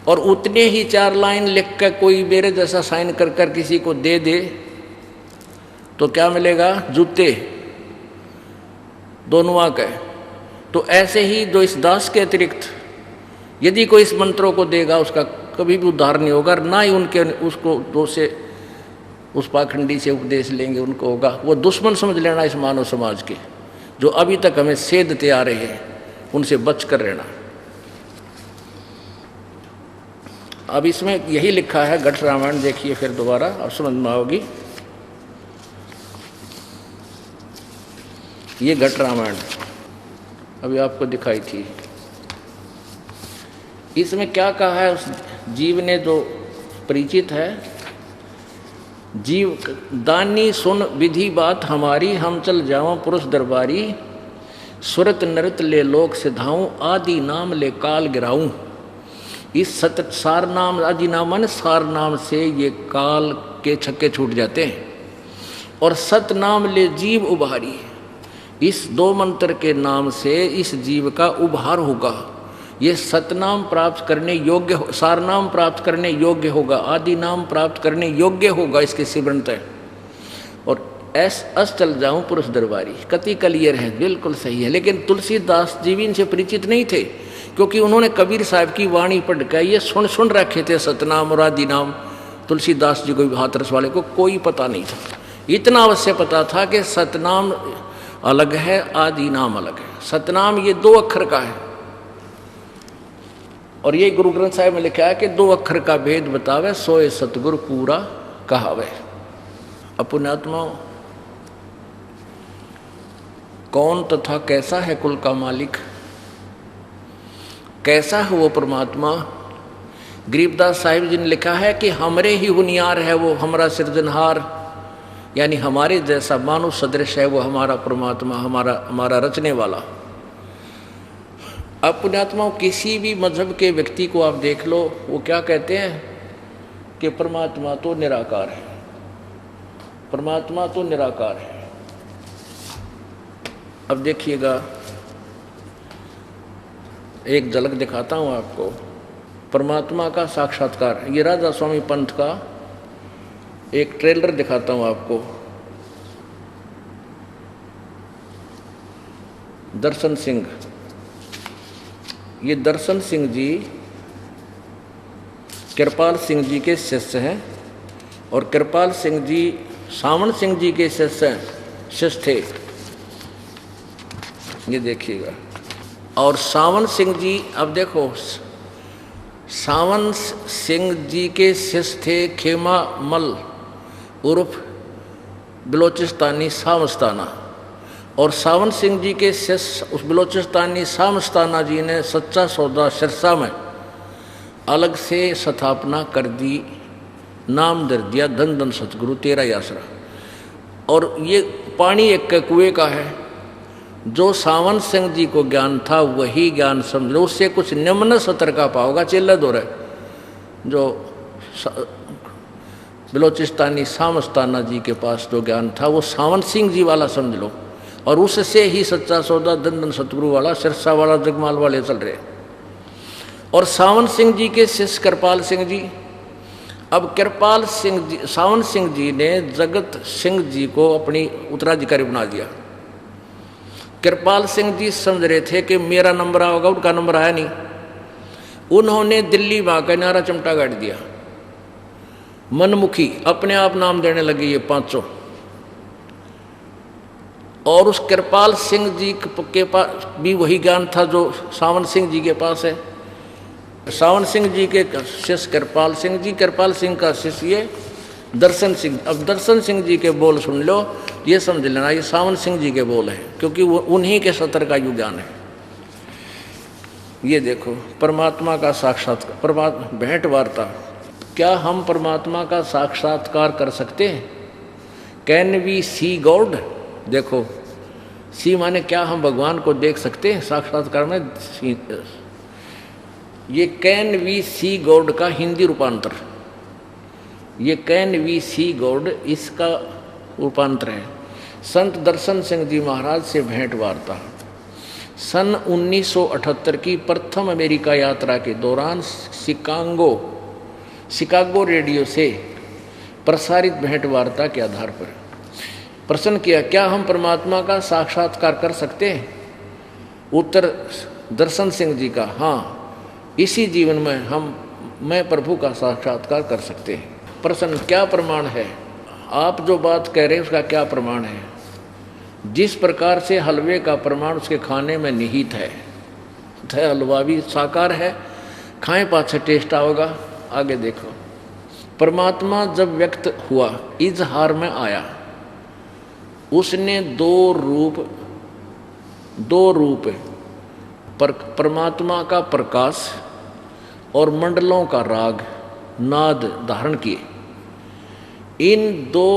और उतने ही 4 लाइन लिख कर कोई मेरे जैसा साइन कर कर किसी को दे दे तो क्या मिलेगा? जूते दोनों के। तो ऐसे ही जो इस दास के अतिरिक्त यदि कोई इस मंत्रों को देगा, उसका कभी भी उद्धार नहीं होगा, ना ही उनके उसको दो से उस पाखंडी से उपदेश लेंगे उनको होगा। वो दुश्मन समझ लेना इस मानव समाज के, जो अभी तक हमें सेधते आ रहे हैं, उनसे बच कर रहना। अब इसमें यही लिखा है, घट रामायण देखिए फिर दोबारा, अब समझ में आओगी। ये घट रामायण अभी आपको दिखाई थी। इसमें क्या कहा है उस जीव ने जो परिचित है, जीव दानी सुन विधि बात हमारी, हम चल जाओ पुरुष दरबारी, सुरत नृत ले लोक सिधाऊं, आदि नाम ले काल गिराऊं। इस सत सार नाम, आदि नाम मन सार नाम से ये काल के छक्के छूट जाते हैं, और सत नाम ले जीव उभारी। इस 2 मंत्र के नाम से इस जीव का उभार होगा, ये सतनाम प्राप्त करने योग्य, सार नाम प्राप्त करने योग्य होगा, आदि नाम प्राप्त करने योग्य होगा इसके सिमरन तय। और अस चल जाऊं पुरुष दरबारी, कति क्लियर है, बिल्कुल सही है। लेकिन तुलसीदास जी भी इनसे परिचित नहीं थे, क्योंकि उन्होंने कबीर साहब की वाणी पढ़ कर ये सुन रखे थे सतनाम और आदि नाम। तुलसीदास जी को हाथरस वाले को कोई पता नहीं था। इतना अवश्य पता था कि सतनाम अलग है, आदि नाम अलग है। सतनाम ये 2 अक्षर का है, और ये गुरु ग्रंथ साहिब में लिखा है कि 2 अक्षर का भेद बतावे, सोए सतगुरु पूरा कहावे। पुण्यात्माओं, कौन तथा कैसा है कुल का मालिक, कैसा है वो परमात्मा? गरीबदास साहिब जी ने लिखा है कि हमरे ही हुनियार है वो हमारा सृजनहार, यानी हमारे जैसा मानव सदृश है वो हमारा परमात्मा, हमारा रचने वाला। अब पुण्यात्माओं, किसी भी मजहब के व्यक्ति को आप देख लो, वो क्या कहते हैं कि परमात्मा तो निराकार है, परमात्मा तो निराकार है। अब देखिएगा, एक झलक दिखाता हूँ आपको परमात्मा का साक्षात्कार। ये राधा स्वामी पंथ का एक ट्रेलर दिखाता हूँ आपको। दर्शन सिंह, ये दर्शन सिंह जी कृपाल सिंह जी के शिष्य हैं, और कृपाल सिंह जी सावन सिंह जी के शिष्य थे। ये देखिएगा। और सावन सिंह जी, अब देखो, सावन सिंह जी के शिष्य थे खेमा मल उर्फ बलोचिस्तानी सामस्ताना, और सावन सिंह जी के शिष्य उस बलोचिस्तानी सामस्ताना जी ने सच्चा सौदा सिरसा में अलग से स्थापना कर दी, नाम दर दिया धन धन सतगुरु तेरा आसरा। और ये पानी एक के कुएं का है। जो सावन सिंह जी को ज्ञान था वही ज्ञान समझ लो, उससे कुछ निम्न सतर का पाओगा चिल्ला दो रहे। जो बलोचिस्तानी सामस्ताना जी के पास जो ज्ञान था वो सावन सिंह जी वाला समझ लो, और उससे ही सच्चा सौदा धन धन सतगुरु वाला सिरसा वाला जगमाल वाले चल रहे। और सावन सिंह जी के शिष्य कृपाल सिंह जी, अब कृपाल सिंह जी, सावन सिंह जी ने जगत सिंह जी को अपनी उत्तराधिकारी बना दिया। कृपाल सिंह जी समझ रहे थे कि मेरा नंबर आएगा, उनका नंबर आया नहीं। उन्होंने दिल्ली में आकर नारा चमटा गाड़ दिया मनमुखी, अपने आप नाम देने लगे ये पांचों। और उस कृपाल सिंह जी के पास भी वही ज्ञान था जो सावन सिंह जी के पास है। सावन सिंह जी के शिष्य कृपाल सिंह जी, कृपाल सिंह का शिष्य ये दर्शन सिंह। अब दर्शन सिंह जी के बोल सुन लो, ये समझ लेना ये सावन सिंह जी के बोल हैं, क्योंकि वो उन्हीं के सतर का युग ज्ञान है। ये देखो परमात्मा का साक्षात्कार, परमात्मा भेंट वार्ता। क्या हम परमात्मा का साक्षात्कार कर सकते हैं? Can we see God? देखो सी माने क्या, हम भगवान को देख सकते हैं साक्षात्कार में। ये कैन वी सी गॉड का हिंदी रूपांतर, ये कैन वी सी गॉड इसका रूपांतर है। संत दर्शन सिंह जी महाराज से भेंट वार्ता सन 1978 की प्रथम अमेरिका यात्रा के दौरान शिकागो रेडियो से प्रसारित भेंट वार्ता के आधार पर प्रश्न किया, क्या हम परमात्मा का साक्षात्कार कर सकते हैं? उत्तर दर्शन सिंह जी का, हाँ, इसी जीवन में मैं प्रभु का साक्षात्कार कर सकते हैं। प्रश्न, क्या प्रमाण है? आप जो बात कह रहे हैं उसका क्या प्रमाण है? जिस प्रकार से हलवे का प्रमाण उसके खाने में निहित है, हलवा भी साकार है, खाएं पाछे टेस्ट आओगा। आगे देखो, परमात्मा जब व्यक्त हुआ, इजहार में आया, उसने दो रूप परमात्मा का प्रकाश और मंडलों का राग नाद धारण किए। इन दो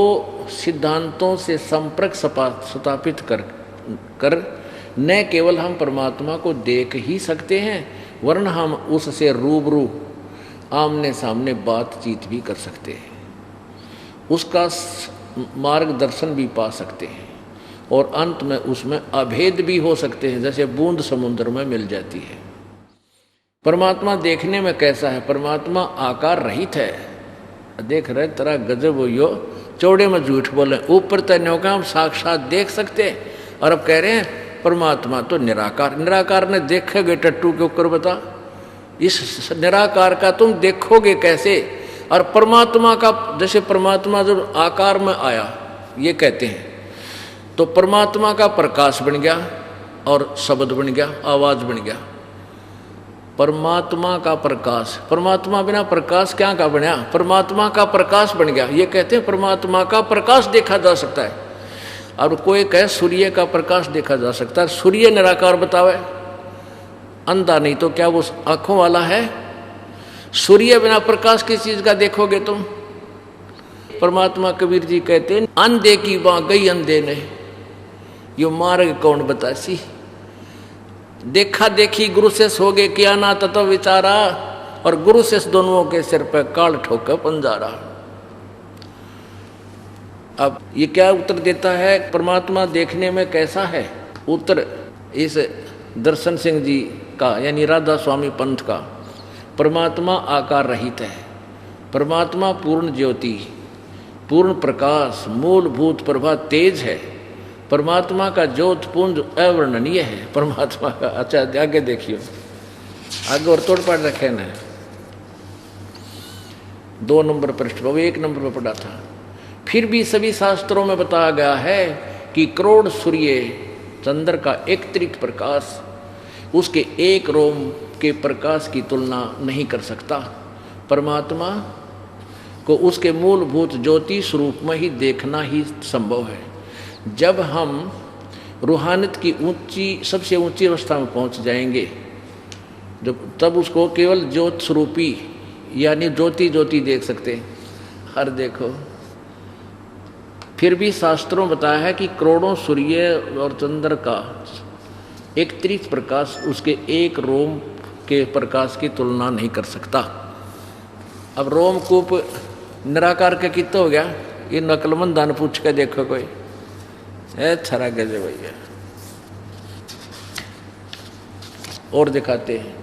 सिद्धांतों से संपर्क स्थापित कर न केवल हम परमात्मा को देख ही सकते हैं, वरन हम उससे रूबरू आमने सामने बातचीत भी कर सकते हैं, उसका मार्गदर्शन भी पा सकते हैं, और अंत में उसमें अभेद भी हो सकते हैं, जैसे बूंद समुद्र में मिल जाती है। परमात्मा देखने में कैसा है? परमात्मा आकार रहित है। देख रहे तेरा गजब हो, यो चौड़े में झूठ बोले, ऊपर तय का हम साक्षात देख सकते हैं, और अब कह रहे हैं परमात्मा तो निराकार। निराकार ने देखेगे टट्टू के ऊपर बता, इस निराकार का तुम देखोगे कैसे? और परमात्मा का, जैसे परमात्मा जब आकार में आया ये कहते हैं, तो परमात्मा का प्रकाश बन गया और शब्द बन गया, आवाज बन गया। परमात्मा का प्रकाश, परमात्मा बिना प्रकाश क्या का बना? परमात्मा का प्रकाश बन गया। ये कहते हैं परमात्मा का प्रकाश देखा जा सकता है। और कोई कहे सूर्य का प्रकाश देखा जा सकता है, सूर्य निराकार बतावे, अंधा नहीं तो क्या वो आंखों वाला है? सूर्य बिना प्रकाश किस चीज का देखोगे तुम? परमात्मा कबीर जी कहते हैं, अंधे की बाँ गई अंधे ने, यो मार्ग कौन बतासी? देखा देखी गुरु से सोगे किया ना तत्व विचारा, और गुरु से दोनों के सिर पर काल ठोक पंजारा। अब ये क्या उत्तर देता है? परमात्मा देखने में कैसा है? उत्तर इस दर्शन सिंह जी का, यानी राधा स्वामी पंथ का, परमात्मा आकार रहित है। परमात्मा पूर्ण ज्योति, पूर्ण प्रकाश, मूलभूत प्रभा तेज है। परमात्मा का ज्योत पुंज अवर्णनीय है। परमात्मा का, अच्छा आगे देखियो, आगे और तोड़ पाड़ रखे ना, 2 नंबर पृष्ठ पर, 1 नंबर पर पढ़ा था। फिर भी सभी शास्त्रों में बताया गया है कि करोड़ सूर्य चंद्र का एक अतिरिक्त प्रकाश उसके एक रोम के प्रकाश की तुलना नहीं कर सकता। परमात्मा को उसके मूलभूत ज्योति स्वरूप में ही देखना ही संभव है। जब हम रूहानियत की सबसे ऊंची अवस्था में पहुंच जाएंगे, तब उसको केवल ज्योत स्वरूपी यानी ज्योति ज्योति देख सकते हैं। हर देखो, फिर भी शास्त्रों बताया है कि करोड़ों सूर्य और चंद्र का एक अतिरिक्त प्रकाश उसके एक रोम के प्रकाश की तुलना नहीं कर सकता। अब रोमकूप निराकार का कितना हो गया? ये नकलमंद दान पूछ के देखो कोई, छरा गजे भैया। और दिखाते हैं,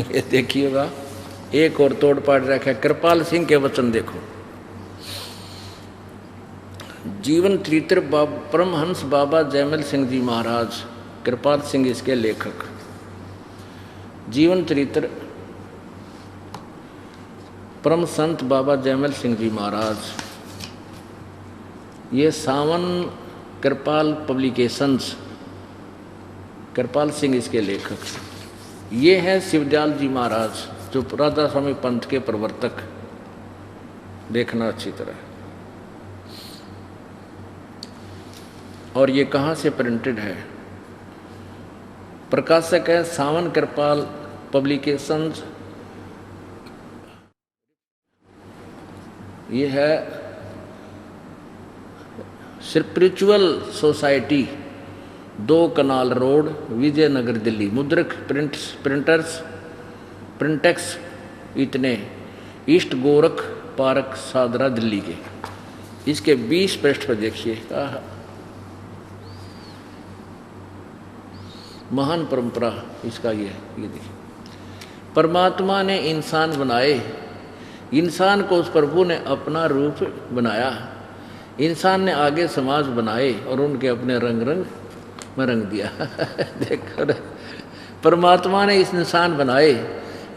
ये देखिएगा, एक और तोड़ पाड़ रखा है। कृपाल सिंह के वचन देखो, जीवन चरित्र परमहंस बाबा जयमल सिंह जी महाराज, कृपाल सिंह इसके लेखक। जीवन चरित्र परम संत बाबा जयमल सिंह जी महाराज, ये सावन कृपाल पब्लिकेशंस, कृपाल सिंह इसके लेखक। ये है शिवदयाल जी महाराज जो राधा स्वामी पंथ के प्रवर्तक, देखना अच्छी तरह। और ये कहाँ से प्रिंटेड है? प्रकाशक है सावन कृपाल पब्लिकेशंस। ये है spiritual society, 2 canal road, Vijayanagar, Delhi. मुद्रक प्रिंटेक्स इतने, ईस्ट गोरख पार्क, सादरा, दिल्ली के। इसके 20 पृष्ठ पर देखिए। महान परंपरा इसका ये देखिए। परमात्मा ने इंसान बनाए, इंसान को उस प्रभु ने अपना रूप बनाया। इंसान ने आगे समाज बनाए और उनके अपने रंग में रंग दिया। देखो, परमात्मा ने इस इंसान बनाए,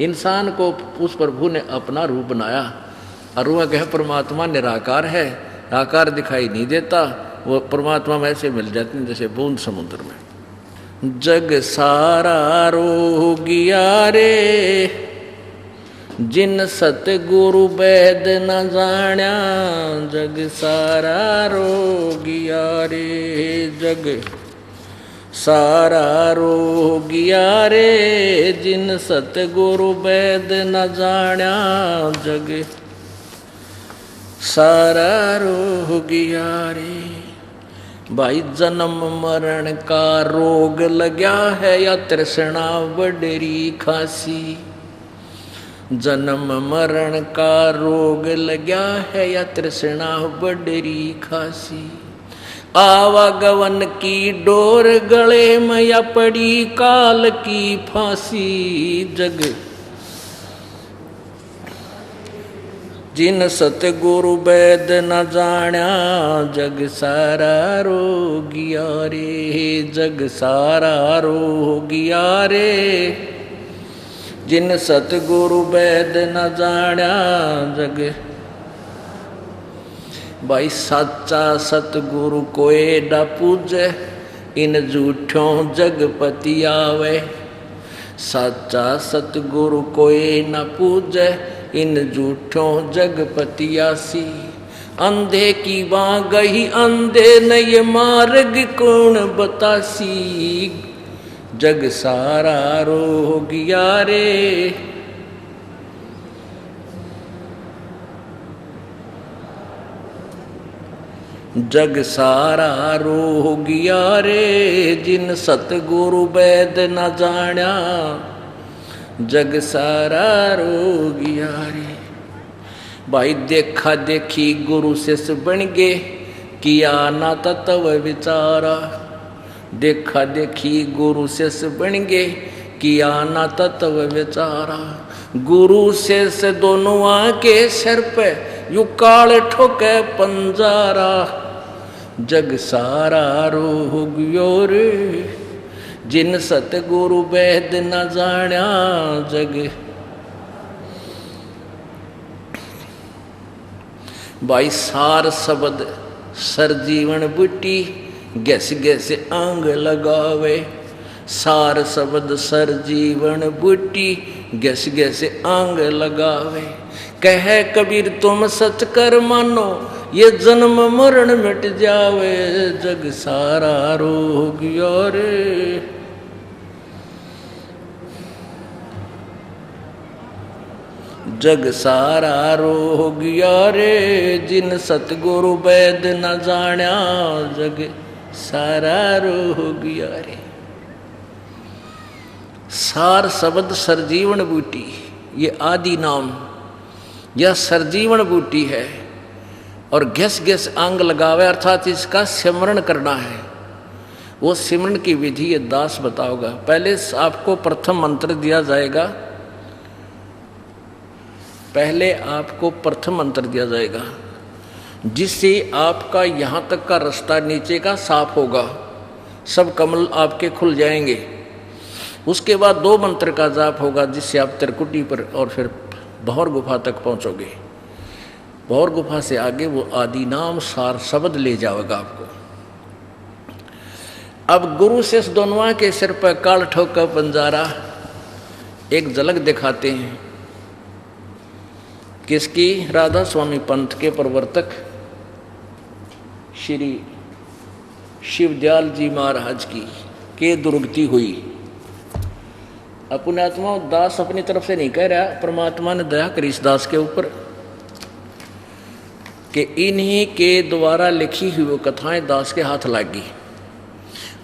इंसान को उस प्रभु ने अपना रूप बनाया। और वह कहे परमात्मा निराकार है, आकार दिखाई नहीं देता। वो परमात्मा में ऐसे मिल जाते हैं जैसे बूंद समुद्र में। जग सारा रोगिया रे, जिन सतगुरु वैद न जाण्या। जग सारा रोगिया रे, जग सारा रोगिया रे, जिन सतगुरु वैद न जाण्या। जग सारा रोगिया रे। भाई जन्म मरण का रोग लग्या है या तृष्णा बडरी खासी। जन्म मरण का रोग लग्या है या तृष्णा बडरी खासी। आवागवन की डोर गले में या पड़ी काल की फांसी। जग जिन सतगुरु वैद न जाण्या। जग सारा रोगिया रे, जग सारा रोगिया रे, जिन सतगुरु वैद न जाण्या। जग भाई साचा सतगुरु कोई न पूजे, इन झूठों जगपति आवे। साचा सतगुरु कोई न पूजे, इन झूठों जगपति आसी। अंधे की बाँ गई अंधे न ये मार्ग कौन बतासी। जग सारा रोगिया रे, जग सारा रोगिया रे, जिन सतगुरु वैद न जाण्या। जग सारा रोगिया रे। भाई देखा देखी गुरु शिष्य बन गे, किया ना तत्व विचारा। देखा देखी गुरु शिष्य बन गे, किया ना तत्व विचारा। गुरु शिष्य दोनों आके सिर पे यू काल ठोके पंजारा। जग सारा रोगियो रे, जिन सतगुरु वैद न जाण्या। जग भाई सार शब्द सर जीवन बूटी, गैस गैस आंग लगावे। सार शब्द सर जीवन बूटी, गैस गैस आंग लगावे। कहे कबीर तुम सच कर मानो, ये जन्म मरण मिट जावे। जग सारा रोगियो रे, जग सारा रोगिया रे, जिन सतगुरु वैद न जाण्या। जग सारा रोगिया रे। सार शब्द सरजीवन बूटी, ये आदि नाम, यह सरजीवन बूटी है। और घस घस आंग लगावे, अर्थात इसका सिमरण करना है। वो सिमरण की विधि ये दास बताओगा। पहले आपको प्रथम मंत्र दिया जाएगा, पहले आपको प्रथम मंत्र दिया जाएगा, जिससे आपका यहाँ तक का रास्ता नीचे का साफ होगा, सब कमल आपके खुल जाएंगे। उसके बाद 2 मंत्र का जाप होगा, जिससे आप त्रिकुटी पर और फिर भौर गुफा तक पहुंचोगे। भौर गुफा से आगे वो आदि नाम सार शब्द ले जाएगा आपको। अब गुरु शिष्य दोनों के सिर पर काल ठोका पंजारा एक झलक दिखाते हैं। किसकी? राधा स्वामी पंथ के प्रवर्तक श्री शिवदयाल जी महाराज की के दुर्गति हुई। पुण्यात्मा दास अपनी तरफ से नहीं कह रहा, परमात्मा ने दया करी इस दास के ऊपर कि इन्हीं के द्वारा लिखी हुई वो कथाएं दास के हाथ लगी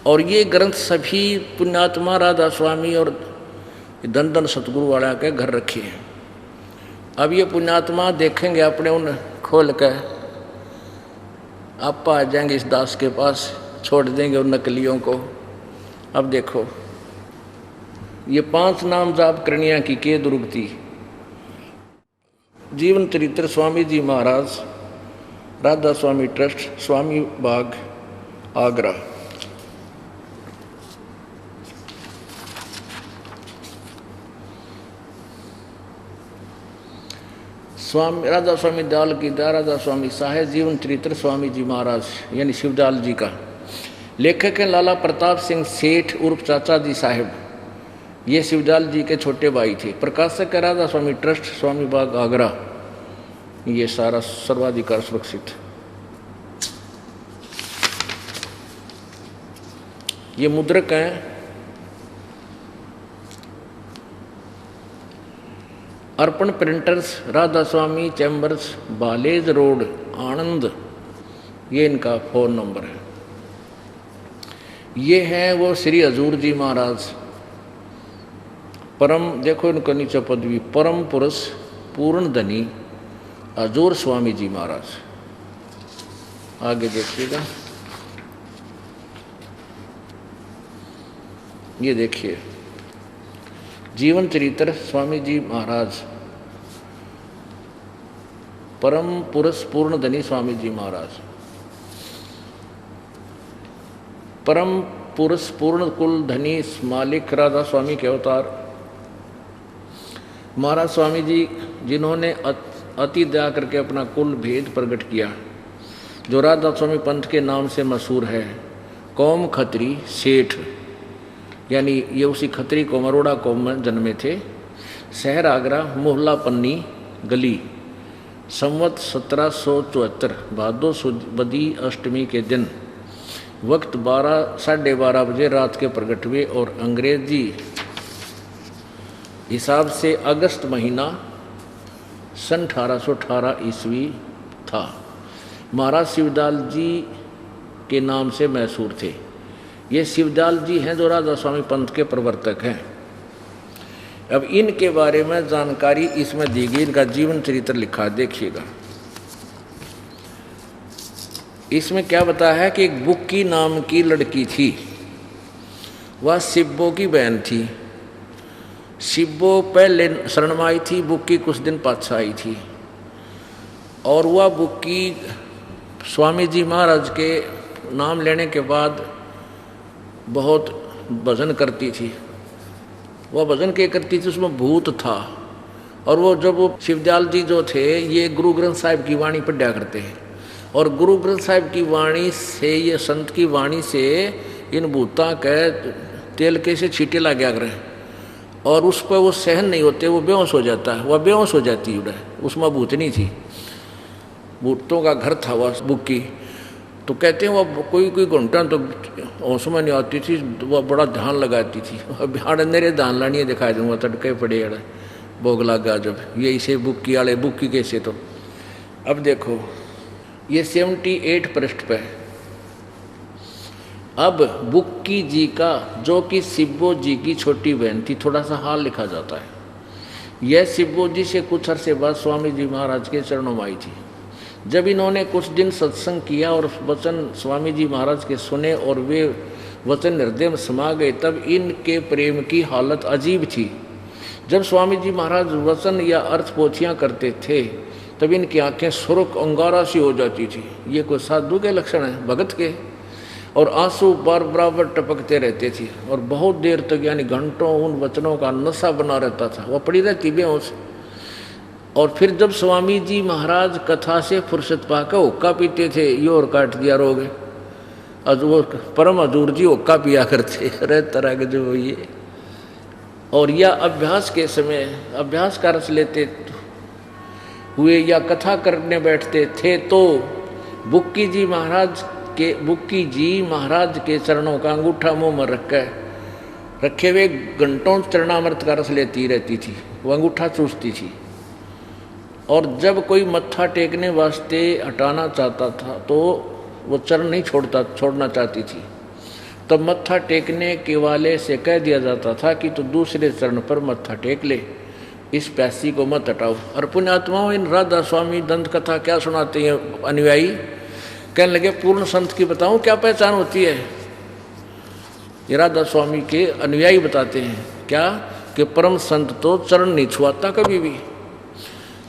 और ये ग्रंथ सभी पुण्यात्मा राधा स्वामी और धन धन सतगुरु वाला के घर रखे हैं। अब ये पुण्यात्मा देखेंगे अपने उन खोल कर, आप आ जाएंगे इस दास के पास, छोड़ देंगे उन नकलियों को। अब देखो ये 5 नाम जाप करनिया की के दुर्गति। जीवन चरित्र स्वामी जी महाराज, राधा स्वामी ट्रस्ट, स्वामी बाग, आगरा। स्वामी राधा स्वामी दयाल की दया, राधा स्वामी साहेब, जीवन चरित्र स्वामी जी महाराज यानी शिवदयाल जी का। लेखक हैं लाला प्रताप सिंह सेठ उर्फ चाचा जी साहेब, ये शिवदयाल जी के छोटे भाई थे। प्रकाशक है राधा स्वामी ट्रस्ट, स्वामी बाग, आगरा। ये सारा सर्वाधिकार सुरक्षित। ये मुद्रक हैं अर्पण प्रिंटर्स, राधा स्वामी चैम्बर्स, बालेज रोड, आनंद। ये इनका फ़ोन नंबर है। ये हैं वो श्री हजूर जी महाराज, परम, देखो इनका नीचे पदवी, परम पुरुष पूर्ण धनी हजूर स्वामी जी महाराज। आगे देखिएगा, ये देखिए जीवन चरित्र स्वामी जी महाराज, परम पुरुष पूर्ण धनी स्वामी जी महाराज, परम पुरुष पूर्ण कुल धनी मालिक राधा स्वामी के अवतार महाराज स्वामी जी, जिन्होंने अति दया करके अपना कुल भेद प्रकट किया, जो राधा स्वामी पंथ के नाम से मशहूर है। कौम खत्री सेठ, यानी ये उसी खत्री कौम अरोड़ा कौम में जन्मे थे। शहर आगरा, मोहल्ला पन्नी गली। संवत 1774 भादो सुद बदी अष्टमी के दिन, वक्त 12:30 बजे रात के प्रकट हुए और अंग्रेजी हिसाब से अगस्त महीना सन 1818 ईस्वी था। महाराज शिवदयाल जी के नाम से मशहूर थे। ये शिवदयाल जी हैं जो राधा स्वामी पंथ के प्रवर्तक हैं। अब इनके बारे में जानकारी इसमें दी गई, इनका जीवन चरित्र लिखा, देखिएगा। इसमें क्या बताया है कि एक बुक्की नाम की लड़की थी, वह सिब्बो की बहन थी। सिब्बो पहले शरण में आई थी, बुक्की कुछ दिन पाछा आई थी। और वह बुक्की स्वामी जी महाराज के नाम लेने के बाद बहुत भजन करती थी। वह भजन क्या करती थी, उसमें भूत था। और वो जब वो शिवदयाल जी जो थे, ये गुरु ग्रंथ साहिब की वाणी पढ़ा करते हैं, और गुरु ग्रंथ साहिब की वाणी से, ये संत की वाणी से इन भूता के तेल के से छींटे लग गया करें, और उस पर वो सहन नहीं होते, वो बेहोश हो जाता है, वह बेहोश हो जाती है। उसमें भूतनी थी, भूतों का घर था वह बुक्की। तो कहते हैं वह कोई घंटा तो होश में नहीं आती थी, वह बड़ा ध्यान लगाती थी। अब हाड़ मेरे ध्यान लानी दिखाई दूंगा, तड़के पड़े अड़े भोग लगा जब ये इसे बुक्की वाले बुक्की कैसे। तो अब देखो ये 78 पृष्ठ पे। अब बुक्की जी का, जो कि सिब्बो जी की छोटी बहन थी, थोड़ा सा हाल लिखा जाता है। यह सिब्बो जी से कुछ अरसे बाद स्वामी जी महाराज के चरणों में आई थी। जब इन्होंने कुछ दिन सत्संग किया और वचन स्वामी जी महाराज के सुने और वे वचन हृदय में समा गए, तब इनके प्रेम की हालत अजीब थी। जब स्वामी जी महाराज वचन या अर्थ पोथियाँ करते थे, तब इनकी आंखें सुर्ख अंगारा सी हो जाती थी। ये कोई साधु के लक्षण है, भगत के। और आंसू बार बराबर टपकते रहते थे, और बहुत देर तक यानी घंटों उन वचनों का नशा बना रहता था। वह पड़ी रहती बेहोश। और फिर जब स्वामी जी महाराज कथा से फुर्सत पाकर हुक्का पीते थे, ये और काट दिया रोग, वो परम हजूर जी हुक्का पिया करते रह तरह के जो ये। और या अभ्यास के समय अभ्यास का रस लेते हुए या कथा करने बैठते थे तो बुक्की जी महाराज के चरणों का अंगूठा मुंह में रखे हुए घंटों चरणामृत का रस लेती रहती थी, वो अंगूठा चूसती थी। और जब कोई मत्था टेकने वास्ते हटाना चाहता था तो वो चरण नहीं छोड़ना चाहती थी, तब मत्था टेकने के वाले से कह दिया जाता था कि तो दूसरे चरण पर मत्था टेक ले, इस प्यासी को मत हटाओ। और पुण्यात्माओं, इन राधा स्वामी दंत कथा क्या सुनाते हैं अनुयायी, कहने लगे पूर्ण संत की बताऊं क्या पहचान होती है। ये राधा स्वामी के अनुयायी बताते हैं क्या कि परम संत तो चरण नहीं छुआता कभी भी।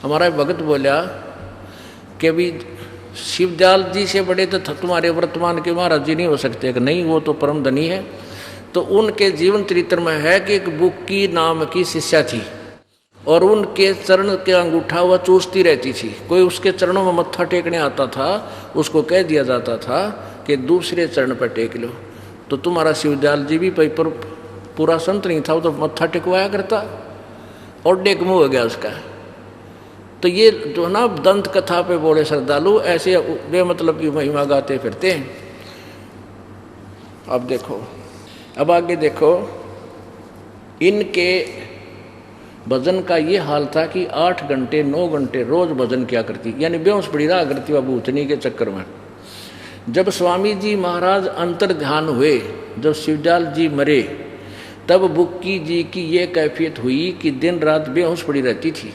हमारा भगत बोला कि भी शिवदयाल जी से बड़े तो तुम्हारे वर्तमान के महाराज जी नहीं हो सकते, कि नहीं वो तो परम धनी है। तो उनके जीवन चरित्र में है कि एक बुक्की नाम की शिष्या थी और उनके चरण के अंगूठा वह चूसती रहती थी। कोई उसके चरणों में मत्था टेकने आता था, उसको कह दिया जाता था कि दूसरे चरण पर टेक लो। तो तुम्हारा शिवदयाल जी भी पर पूरा संत नहीं था, वो तो मत्था टेकवाया करता और डेक मुँह हो गया उसका। तो ये जो ना दंत कथा पे बोले श्रद्धालु ऐसे बेमतलब की महिमा गाते फिरते हैं। अब देखो, अब आगे देखो, इनके भजन का ये हाल था कि 8 घंटे 9 घंटे रोज भजन किया करती, यानी बेहोश पड़ी रहा करती बाबू उतनी के चक्कर में। जब स्वामी जी महाराज अंतर ध्यान हुए, जब शिवदयाल जी मरे, तब बुक्की जी की ये कैफियत हुई कि दिन रात बेहोश पड़ी रहती थी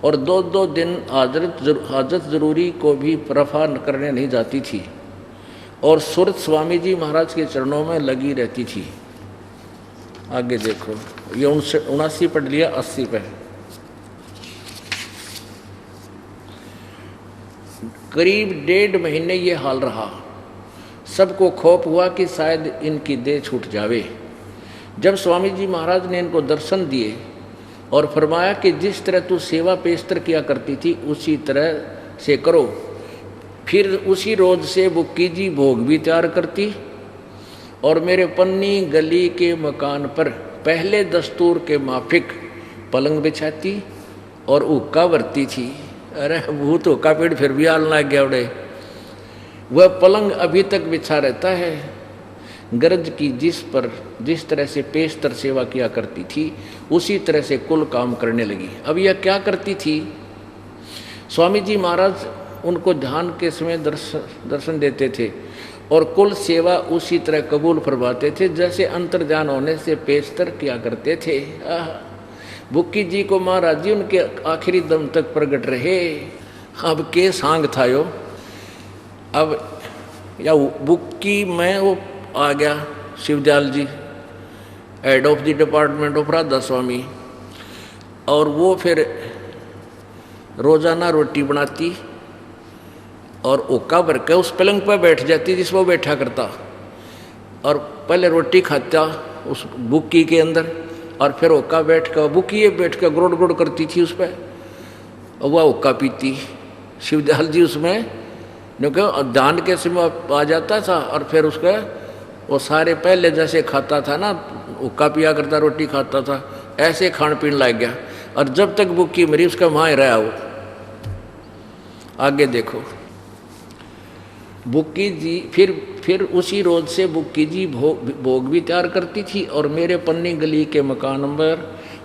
और 2-2 दिन हाजत जरूरी को भी रफा करने नहीं जाती थी और सुरत स्वामी जी महाराज के चरणों में लगी रहती थी। आगे देखो, ये 79 पढ़ लिया, 80 पे। करीब 1.5 महीने ये हाल रहा। सबको खौफ हुआ कि शायद इनकी देह छूट जावे। जब स्वामी जी महाराज ने इनको दर्शन दिए और फरमाया कि जिस तरह तू सेवा पेस्तर किया करती थी उसी तरह से करो। फिर उसी रोज से बुक्की जी भोग भी तैयार करती और मेरे पन्नी गली के मकान पर पहले दस्तूर के माफिक पलंग बिछाती और हुक्का भरती थी। अरे भूत हुक्का पेड़ फिर भी आलना गया उड़े। वह पलंग अभी तक बिछा रहता है। गरज की जिस तरह से पेस्तर सेवा किया करती थी उसी तरह से कुल काम करने लगी। अब यह क्या करती थी, स्वामी जी महाराज उनको ध्यान के समय दर्शन देते थे और कुल सेवा उसी तरह कबूल फरमाते थे जैसे अंतर ध्यान होने से पेस्तर किया करते थे। बुक्की जी को महाराज जी उनके आखिरी दम तक प्रकट रहे। अब के सांग था यो। अब या बुक्की में वो आ गया Shivdayal ji, head of the department of Radha Swami, और वो फिर रोजाना रोटी बनाती और हुक्का भर के उस पलंग पर बैठ जाती जिस वो बैठा करता और पहले रोटी खाता उस बुक्की के अंदर और फिर हुक्का बैठ कर बुक्की बैठ कर गुड़ गुड़ करती थी उस पर और वह हुक्का पीती। शिवदयाल जी उसमें क्योंकि दान के समय आ जाता था और फिर उसका वो सारे पहले जैसे खाता था ना, हुक्का पिया करता, रोटी खाता था, ऐसे खान पीन लग गया और जब तक बुक्की मरी उसका वहाँ ही रहा वो। आगे देखो, बुक्की जी फिर उसी रोज से बुक्की जी भोग भी तैयार करती थी और मेरे पन्नी गली के मकान नंबर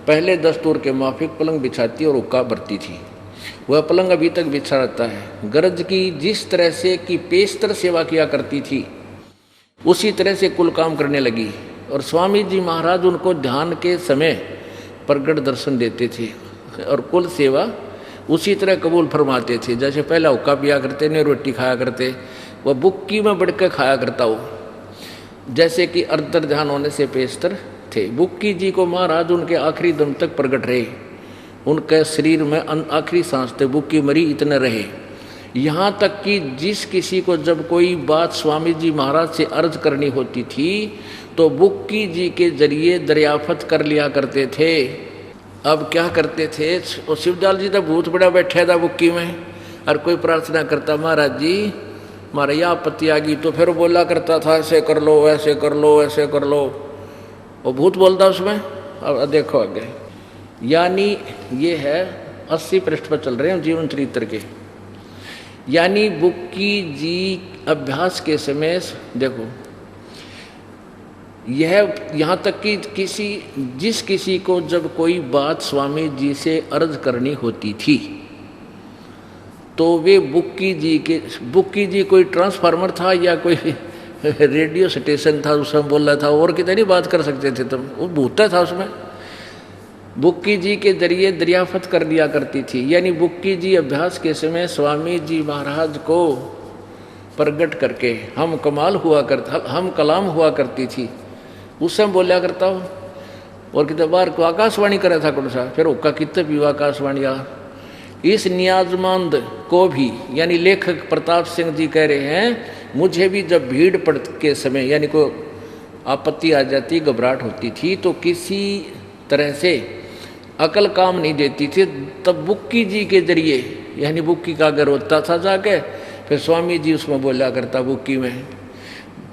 पहले दस्तूर के माफिक पलंग बिछाती और हुक्का भरती थी। वह पलंग अभी तक बिछा रहता है। गरज की जिस तरह से कि पेस्तर सेवा किया करती थी उसी तरह से कुल काम करने लगी और स्वामी जी महाराज उनको ध्यान के समय प्रगट दर्शन देते थे और कुल सेवा उसी तरह कबूल फरमाते थे जैसे पहला हुक्का पिया करते ने रोटी खाया करते, वह बुक्की में बढ़ कर खाया करता हो जैसे कि अंतर ध्यान होने से पेस्तर थे। बुक्की जी को महाराज उनके आखिरी दम तक प्रकट रहे, उनके शरीर में आखिरी सांस तक बुक्की मरी इतने रहे। यहाँ तक कि जिस किसी को जब कोई बात स्वामी जी महाराज से अर्ज करनी होती थी तो बुक्की जी के जरिए दरियाफत कर लिया करते थे। अब क्या करते थे, वो शिवदयाल जी तो भूत बड़ा बैठा था बुक्की में, और कोई प्रार्थना करता महाराज जी हमारा यह आपत्ति आ गई, तो फिर बोला करता था ऐसे कर लो ऐसे कर लो ऐसे कर लो, वो भूत बोलता उसमें। अब देखो आगे, यानी ये है 80 पृष्ठ पर चल रहे हैं जीवन चरित्र के। यानी बुक्की जी अभ्यास के समय देखो, यह यहाँ तक कि जिस किसी को जब कोई बात स्वामी जी से अर्ज करनी होती थी तो वे बुक्की जी कोई ट्रांसफार्मर था या कोई रेडियो स्टेशन था उसमें बोल रहा था, और कितनी बात कर सकते थे तुम, वो भूत था उसमें। बुक्की जी के जरिए दरियाफत कर लिया करती थी। यानी बुक्की जी अभ्यास के समय स्वामी जी महाराज को प्रगट करके हम कलाम हुआ करती थी, उस समय बोलिया करता हो। और कितने बार को आकाशवाणी करे था कौन सा, फिर उसका कितने भी आकाशवाणी आ। इस नियाजमंद को भी, यानी लेखक प्रताप सिंह जी कह रहे हैं, मुझे भी जब भीड़ पड़ के समय यानी को आपत्ति आ जाती, घबराहट होती थी, तो किसी तरह से अकल काम नहीं देती थी, तब बुक्की जी के जरिए, यानी बुक्की का अगर होता था जाके, फिर स्वामी जी उसमें बोला करता, बुक्की में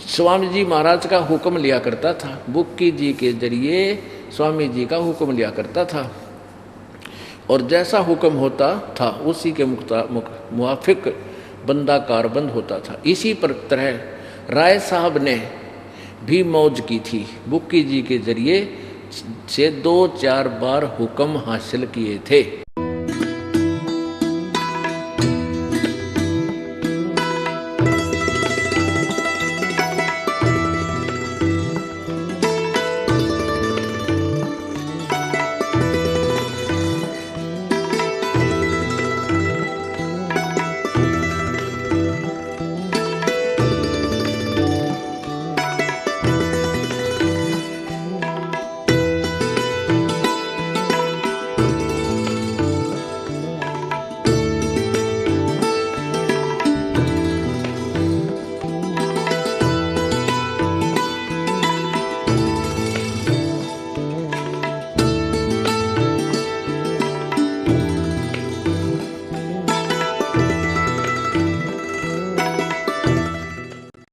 स्वामी जी महाराज का हुक्म लिया करता था, बुक्की जी के जरिए स्वामी जी का हुक्म लिया करता था, और जैसा हुक्म होता था उसी के मुआफिक बंदा कारबंद होता था। इसी पर तरह राय साहब ने भी मौज की थी, बुक्की जी के जरिए से 2-4 बार हुक्म हासिल किए थे।